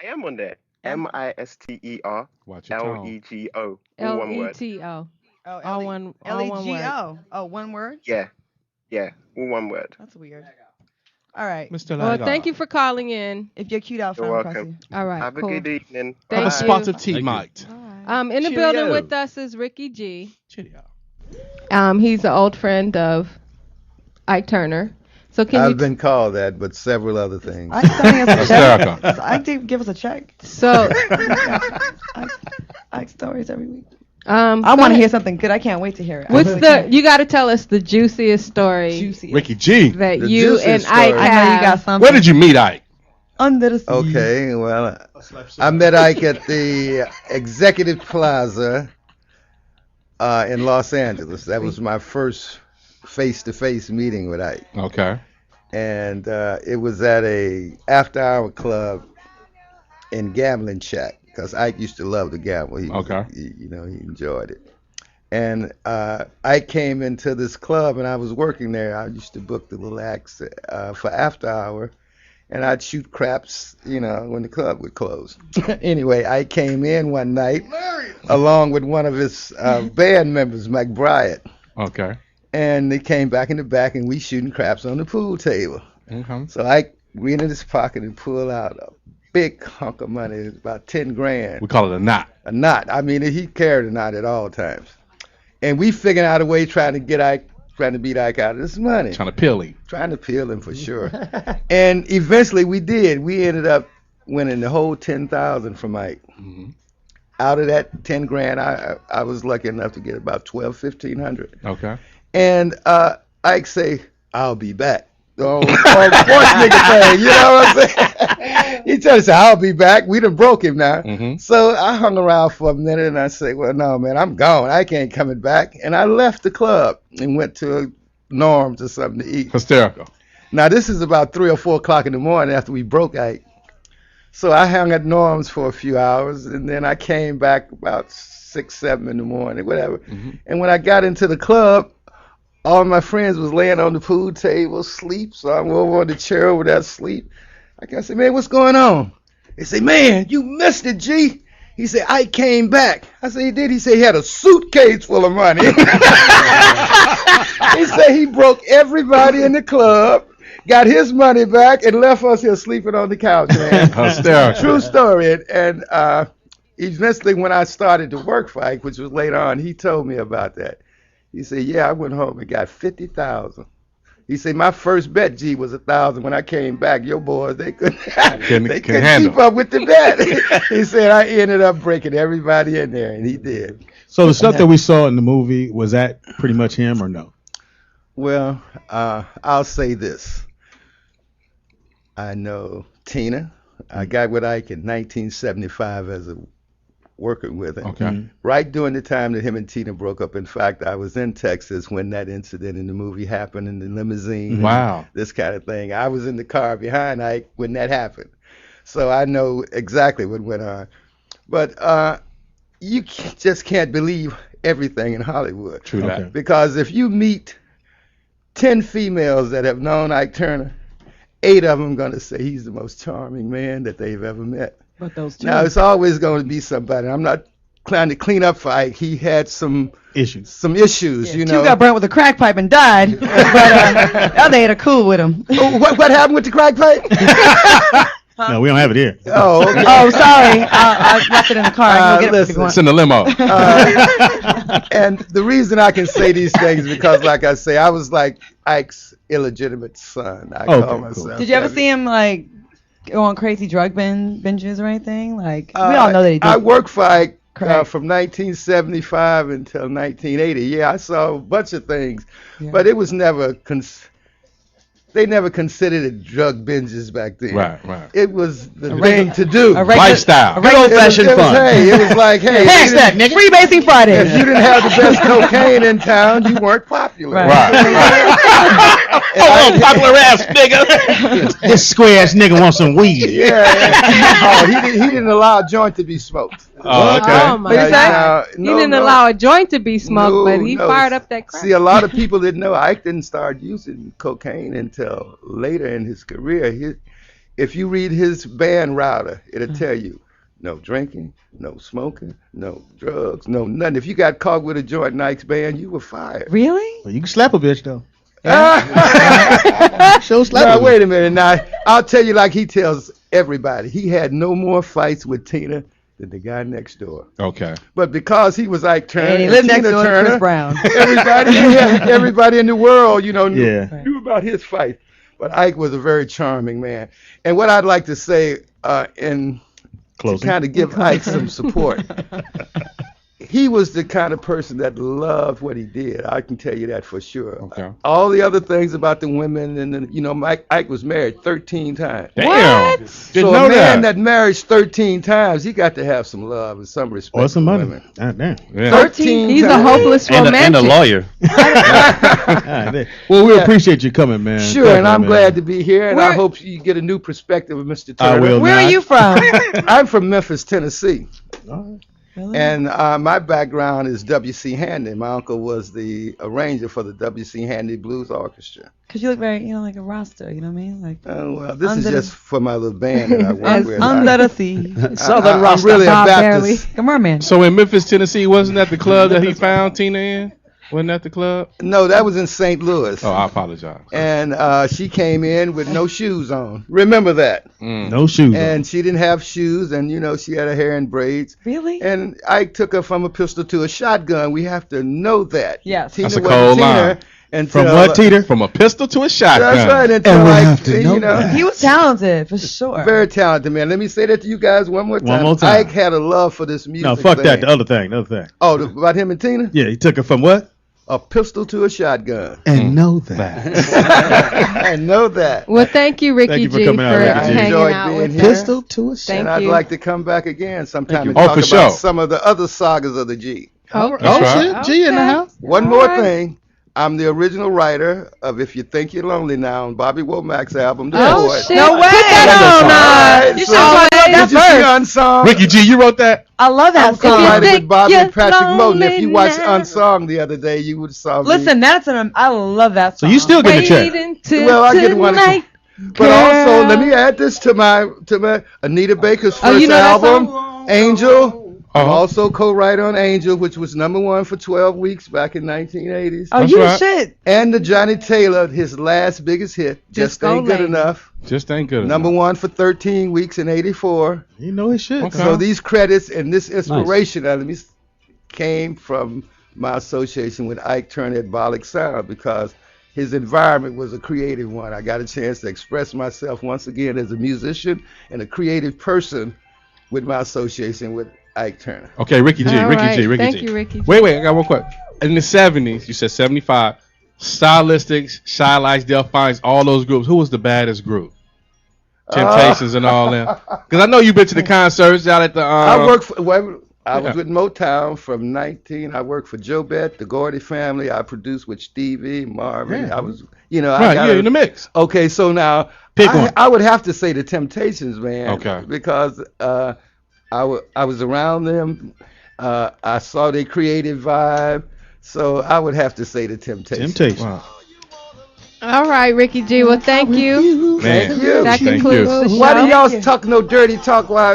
I am on there. MisterLego. Watch your tone. All one word. LETO. Oh, All one word. L-E-G-O. Oh, one word? Yeah. All one word. That's weird. All right. Mr. Well, Lego. thank you for calling in. If you're cute, I'll You're find across you. welcome. All right, Have cool. a good evening. Thank Have a you. spot of tea, Thank you. mate. In the Cheerio. building with us is Ricky G. Cheerio. He's an old friend of Ike Turner. So can you I've been called that, but several other things. Ike's sending us a Hysterical. check. Ike did give us a check. so Ike stories every week. I I want to hear something good. I can't wait to hear it. What's you got to tell us the juiciest story juicy? Ricky G. that The you and juiciest Ike story. have. I know you got something. Where did you meet Ike? Under the sea. Okay, well, I met Ike at the Executive Plaza in Los Angeles. That was my first face-to-face meeting with Ike. Okay. And it was at a after-hour club in Gambling Shack, because Ike used to love to gamble. He enjoyed it. And I came into this club, and I was working there. I used to book the little acts for after hour, and I'd shoot craps, when the club would close. Anyway, I came in one night along with one of his band members, Mike Bryant. Okay. And they came back in the back, and we shooting craps on the pool table. Okay. So I went in his pocket and pulled out a big hunk of money. It was about 10 grand. We call it a knot. A knot. I mean, he carried a knot at all times. And we figured out a way trying to beat Ike out of this money. Trying to peel him. Trying to peel him for sure. And eventually we did. We ended up winning the whole $10,000 from Ike. Mm-hmm. Out of that 10 grand, I was lucky enough to get about $1,200, $1,500. Okay. And Ike say, I'll be back. sports nigga thing. You know what I'm saying? He told us, I'll be back. We done broke him now. Mm-hmm. So I hung around for a minute and I said, well, no, man, I'm gone. I ain't coming back. And I left the club and went to Norm's or something to eat. Hysterical. Now, this is about 3 or 4 o'clock in the morning after we broke Ike. So I hung at Norm's for a few hours, and then I came back about 6, 7 in the morning, whatever. Mm-hmm. And when I got into the club, all my friends was laying on the pool table, asleep. So I'm over on the chair over there, asleep. I said, man, what's going on? They say, man, you missed it, G. He said, I came back. I said, he did. He said he had a suitcase full of money. He said he broke everybody in the club, got his money back, and left us here sleeping on the couch, man. True story. And eventually when I started to work for Ike, which was later on, he told me about that. He said, yeah, I went home and got $50,000. He said, my first bet, G, was $1,000. When I came back, your boys, they couldn't keep up with the bet. He said, I ended up breaking everybody in there, and he did. So the stuff that we saw in the movie, was that pretty much him or no? Well, I'll say this. I know Tina. I got with Ike in 1975 as a working with him. Okay. Right during the time that him and Tina broke up. In fact, I was in Texas when that incident in the movie happened in the limousine. Wow. This kind of thing. I was in the car behind Ike when that happened. So I know exactly what went on. But you just can't believe everything in Hollywood. True that. Because if you meet 10 females that have known Ike Turner, 8 of them going to say he's the most charming man that they've ever met. But those two. Now, it's always going to be somebody. I'm not trying to clean up for Ike. He had some issues, you know. Two got burnt with a crack pipe and died, but the other 8 are cool with him. Oh, what happened with the crack pipe? No, we don't have it here. Oh, okay. Oh, sorry. I left it in the car. I can go get it. It's in the limo. And the reason I can say these things is because, like I say, I was like Ike's illegitimate son. I call myself. Cool. Did you ever see him like go on crazy drug binges or anything? Like we all know that he did. I worked for Ike from 1975 until 1980. Yeah, I saw a bunch of things, but it was never. They never considered it drug binges back then. Right. It was the thing to do. Lifestyle. Good old-fashioned fun. It was like, hey. Hashtag, nigga. Freebasing Friday. If you didn't have the best cocaine in town, you weren't popular. Right. Oh, popular ass nigga. This square ass nigga wants some weed. Yeah. Oh, he didn't allow a joint to be smoked. Oh, okay. Oh, my God. He didn't allow a joint to be smoked, but he fired up that crack. See, a lot of people didn't know Ike didn't start using cocaine until later in his career. If you read his band router, it'll tell you no drinking, no smoking, no drugs, no nothing. If you got caught with a joint in Ike's band, you were fired. Really? Well, you can slap a bitch, though. Now, wait a minute. Now, I'll tell you like he tells everybody. He had no more fights with Tina than the guy next door. Okay. But because he was Ike Turner, and he lived next door Turner, to Chris Brown. everybody in the world, knew about his fight. But Ike was a very charming man. And what I'd like to say to kind of give Ike some support, he was the kind of person that loved what he did. I can tell you that for sure. Okay. All the other things about the women, and Ike was married 13 times. Damn. What? So a man that marries 13 times, he got to have some love and some respect. Or some money. Women. God damn. Yeah. 13 He's a hopeless romantic. And a lawyer. Well, we appreciate you coming, man. Sure, Definitely, and I'm man. glad to be here, and I hope you get a new perspective of Mr. Turner. I will. Where are you from? I'm from Memphis, Tennessee. Really? And my background is W.C. Handy. My uncle was the arranger for the W.C. Handy Blues Orchestra. Because you look very, like a roster, you know what I mean? Like. Oh, well, this is just for my little band that I work with. Under the sea. Southern roster. I'm really a Baptist. Come on, man. So in Memphis, Tennessee, wasn't that the club that he found Tina in? Wasn't that the club? No, that was in St. Louis. Oh, I apologize. And she came in with no shoes on. Remember that? No shoes and she didn't have shoes, and she had her hair in braids. Really? And I took her from a pistol to a shotgun. We have to know that. Yes. Tina That's a cold line. Until, From what, Teeter? From a pistol to a shotgun. That's right. Until And we have to know that. He was talented, for sure. Very talented, man. Let me say that to you guys one more time. One more time. Ike had a love for this music. No, fuck thing. that. The other thing. Oh, about him and Tina? Yeah, he took her from what? a pistol to a shotgun. And know that. And know that. Well, thank you, Ricky Thank you for G, coming out, Ricky G. I hanging enjoyed out being with here. us. Pistol to a Thank And I'd you. like to come back again sometime and Oh, talk for about sure. some of the other sagas of the G. Okay. Oh, right. shit. G in the house. One All more right. thing. I'm the original writer of If You Think You're Lonely Now on Bobby Womack's album, The Oh, Poet. shit. No way. Put that on. All right, You so- should have talked about that Did you see first. Unsung? Ricky G, you wrote that? I love that I song. co-wrote with Bobby you're and Patrick Moten. If you watched lonely Unsung the other day, you would saw me. Listen, I love that So song. you still getting a check? Wait until Well, I get one. tonight, But also, girl. let me add this to my Anita Baker's first Oh, you know that album, Angel. I'm Uh-huh. also co-writer on Angel, which was #1 for 12 weeks back in 1980s. Oh, That's you right. shit. And the Johnny Taylor, his last biggest hit, Just Disco Ain't Good Lady. Enough. Just ain't good enough. #1 for 13 weeks in 84. You know his shit. Okay. So these credits and this inspiration out of me came from my association with Ike Turner at Bollock Sound, because his environment was a creative one. I got a chance to express myself once again as a musician and a creative person with my association with Ike Turner. Okay, Ricky G, All Ricky right. G, Ricky Thank G. you, Ricky G. Wait, I got one question. In the 70s, you said 75, Stylistics, Shy Lights, Delphines, all those groups. Who was the baddest group? Temptations and all them. Because I know you've been to the concerts out at the. I worked for. Well, I was Yeah. with Motown from 19. I worked for Joe Bett, the Gordy family. I produced with Stevie, Marvin. Yeah. I was, I Right, got yeah, in the mix. Okay, so now Pick one. I would have to say the Temptations, man. Okay. Because I was around them. I saw their creative vibe. So I would have to say the Temptations. Temptation. Wow. All right, Ricky G. Well, thank you. Man. Thank you. That Thank concludes you. the show. Why do y'all talk no dirty talk while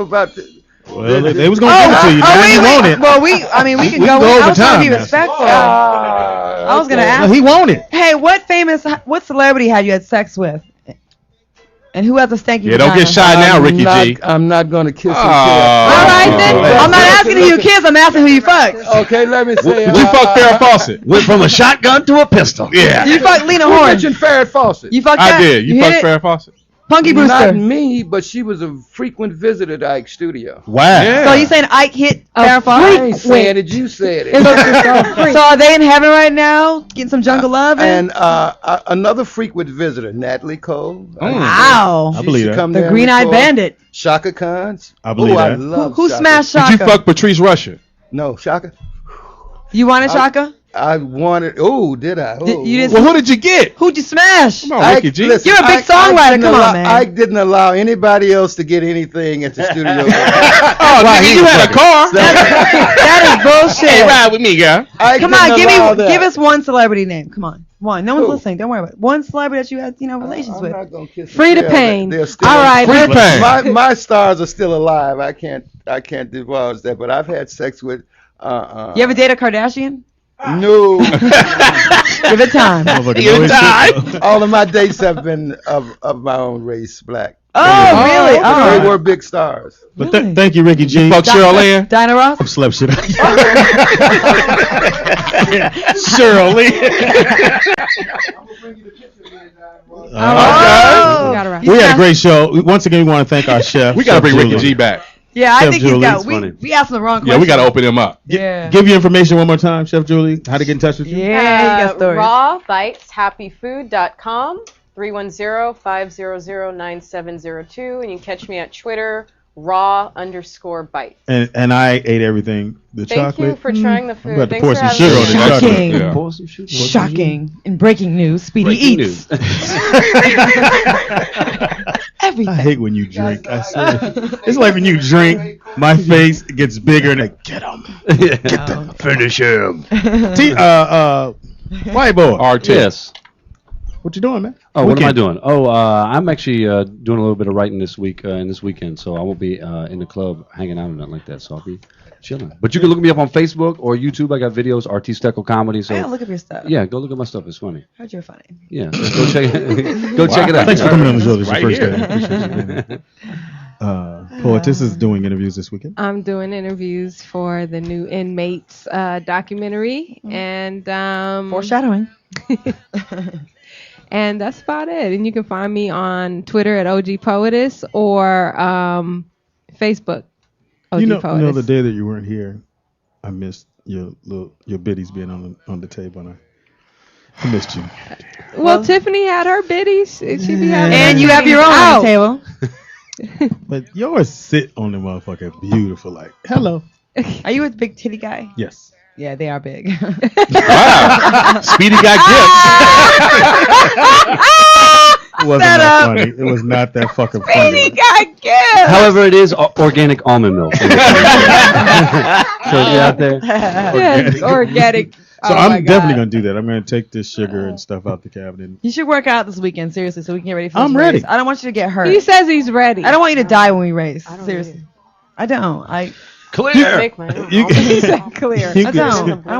about the, Well, they was gonna give it to you. Now you want it. Well, we can We go. can go I over was trying to be time now. respectful. I was gonna No, ask. he want it. Hey, what celebrity had you had sex with? And who has a stanky Yeah, don't get vagina? shy now, Ricky G. I'm not going to kiss and Oh. kill. All right then. Listen, I'm not asking who you listen. kiss. I'm asking who you fucked. Okay, let me say. Would you fuck Farrah Fawcett? Went from a shotgun to a pistol. Yeah. You fucked Lena Who Horne. mentioned Farrah Fawcett? You fucked I that? did. You hit fucked it? Farrah Fawcett? Punky Brewster. Not me, but she was a frequent visitor to Ike's studio. Wow. Yeah. So you saying Ike hit Farrah I Fawcett? ain't saying it, you said it. So are they in heaven right now, getting some jungle love? And another frequent visitor, Natalie Cole. Wow. I believe She that. come The there and Green-Eyed record. Bandit. Shaka Khan. I believe I that. love Who Shaka. smashed Did Shaka? you fuck Patrice Rusher? No, Shaka. You wanted Shaka? I wanted. Oh, did I? Oh, You didn't- Well, who did you get? Who'd you smash? Come on, Ricky G. listen, You're a big Ike songwriter. didn't Come on, allow- man. Ike didn't allow anybody else to get anything at the studio. Oh, nigga, you had a car. That is bullshit. Hey, ride with me, girl. Ike Come on, didn't allow that. give us one celebrity name. Come on, one. No one's Who? listening. Don't worry about it. One celebrity that you had, relations I'm with. not gonna kiss Free and to tell. pain. They're still All right. Free to pain. My stars are still alive. I can't divulge that, but I've had sex with. You ever date a Kardashian? No. Give it time. Give it time. All of my dates have been of my own race, black. Oh, really? But Oh. they were big stars. But thank you, Ricky G. Fuck Cheryl Ann? Dinah Ross? I'm slept shit out. Cheryl Oh. We had a great show. Once again, we want to thank our chef. We got to Chef bring Ricky Julie. G back. Yeah, I Chef think Julie. he's got. It's We funny. asked him the wrong question. Yeah, we got to open him up. Yeah. Give you information one more time, Chef Julie. How to get in touch with you? Yeah, you got stories. Raw Bites, happyfood.com, 310-500-9702. And you can catch me at Twitter, raw_bites. And I ate everything. The Thank chocolate. you for trying the food. I'm about to Thanks pour for some having sugar me. on the Shocking. chocolate. Yeah. Pour some sugar. Shocking. In breaking news, Speedy Breaking eats. news. Everything. I hate when you drink. I swear. It's like when you drink, my face gets bigger and I get them. Get them. Finish him. White boy. RT. Yes. What you doing, man? Oh, what am I Weekend. doing? Oh, I'm actually doing a little bit of writing this week and this weekend, so I won't be in the club hanging out or nothing like that. So I'll be chilling. But you can look me up on Facebook or YouTube. I got videos, RT Steckel Comedy. So I gotta look up your stuff. yeah, go look at my stuff. It's funny. Heard you're funny. Yeah, go check it. Go check it out. Thanks for coming on the show. This is Right your first here. day. Appreciate you. Poetess is doing interviews this weekend. I'm doing interviews for the new Inmates documentary, and Foreshadowing. and that's about it. And you can find me on Twitter at OG Poetess or Facebook OG You know, Poetess. the day that you weren't here, I missed your biddies being on the table. And I missed you. Well, Tiffany had her biddies. And you have your own on the table. But yours sit on the motherfucker beautiful. Like, hello. Are you a big titty guy? Yes. Yeah, they are big. Wow. Speedy got It wasn't that funny. It was not that fucking funny. Speedy got gifts. However, it is organic almond milk. So out there. Yes, organic. So I'm definitely gonna do that. I'm gonna take this sugar and stuff out the cabinet. You should work out this weekend, seriously, so we can get ready for this I'm ready. race. I don't want you to get hurt. He says he's ready. I don't want you to die when we race. Seriously. I don't. Clear. Clear. I don't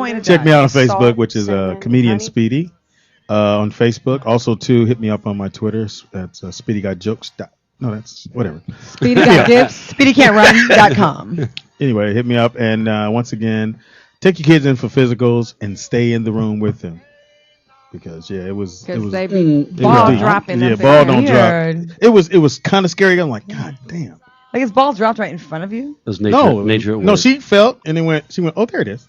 want you to Check die. me out on Facebook, which is Comedian Speedy. On Facebook. Also, too, hit me up on my Twitter. That's Speedy Got Jokes. No, that's whatever. Speedy got gifts. SpeedyCan'tRun.com. Anyway, hit me up. And once again, take your kids in for physicals and stay in the room with them. Because, yeah, it was. Because they be ball dropping. Yeah, ball don't drop. It was kind of scary. I'm like, God damn. Like his ball dropped right in front of you? It was nature. No, she felt and then she went, oh, there it is.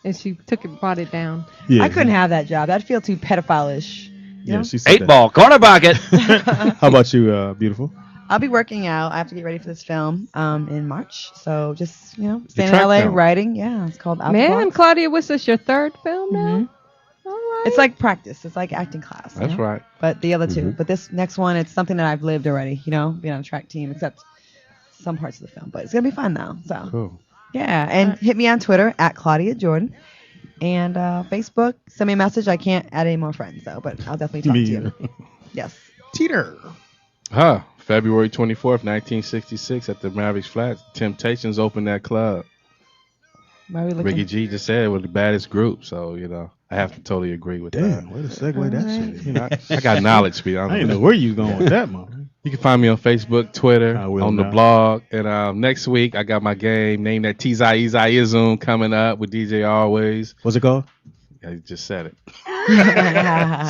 And she brought it down. Yeah. I couldn't have that job. That'd feel too pedophile-ish. Yeah, she said 8-ball, corner pocket. How about you, beautiful? I'll be working out. I have to get ready for this film in March. So just, staying in track LA, film. writing. Yeah, it's called Man, Alpha. Claudia, what's this, your third film now? Mm-hmm. All right. It's like practice. It's like acting class. That's right. But the other two. But this next one, it's something that I've lived already, being on a track team, except some parts of the film. But it's going to be fun now. So, Cool. Yeah. And hit me on Twitter at Claudia Jordan. And Facebook, send me a message. I can't add any more friends, though, but I'll definitely talk to you. Yes. Teeter. February 24th, 1966 at the Mavericks Flats. Temptations opened that club. Why are we looking? Ricky G just said it was the baddest group, so I have to totally agree with that. Damn, way to segue that shit. I got knowledge, Speed. I didn't know where you going with that, man. You can find me on Facebook, Twitter, on the not. blog, and next week I got my game named that Tizai coming up with DJ Always. What's it called? I just said it.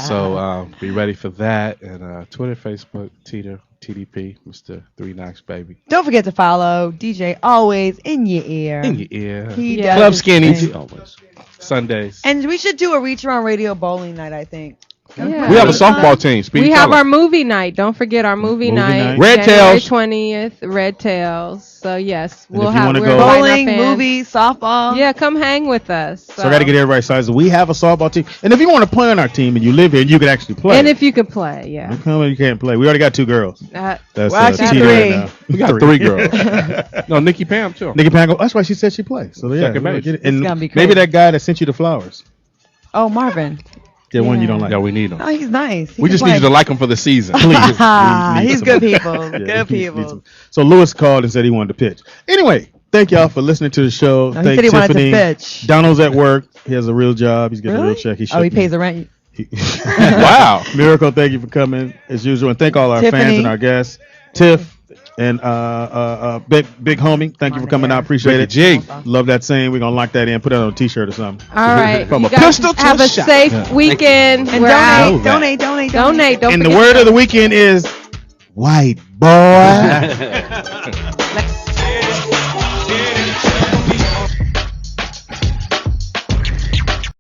So be ready for that, and Twitter, Facebook, Teeter, TDP, Mr. 3 Knocks, baby. Don't forget to follow DJ Always in your ear. In your ear. He Club does Skinny. his thing. Always. Sundays. And we should do a Reach Around Radio bowling night, I think. Yeah. We have a softball team. We have our movie night. Don't forget our movie night. Red January Tails. 20th, Red Tails. So yes, And we'll if you have wanna we're go- inviting our Bowling, fans. movie, softball. Yeah, come hang with us. So I got to get everybody sized. We have a softball team, and if you want to play on our team and you live here, you can actually play. And if you could play, yeah. You come and you can't play. We already got 2 girls. That's well, actually Teeter 3. right now. We got 3 girls. No, Nikki Pam, too. Nikki Pam, that's why she said she plays. So yeah, Second base. get it. It's And gonna be maybe crazy. that guy that sent you the flowers. Oh, Marvin. The one you don't like. Yeah, we need him. Oh, he's nice. He We can just need play. you to like him for the season. Please. He's good people. Yeah, Good he needs people. some. So Lewis called and said he wanted to pitch. Anyway, thank y'all for listening to the show. No, he Thank said he wanted to Tiffany. pitch. Donald's at work. He has a real job. He's getting a real check. Oh, he shook me. pays the rent. Wow. Miracle, thank you for coming as usual. And thank all our fans Tiffany. and our guests. Tiff and big homie, thank you for coming out. Appreciate it. Ricky G. Love that saying. We're gonna lock that in. Put that on a t-shirt or something. All right. From You a guys pistol to have a a shot. safe weekend. And We're out. donate. Donate. Don't And the forget word of the weekend is white boy.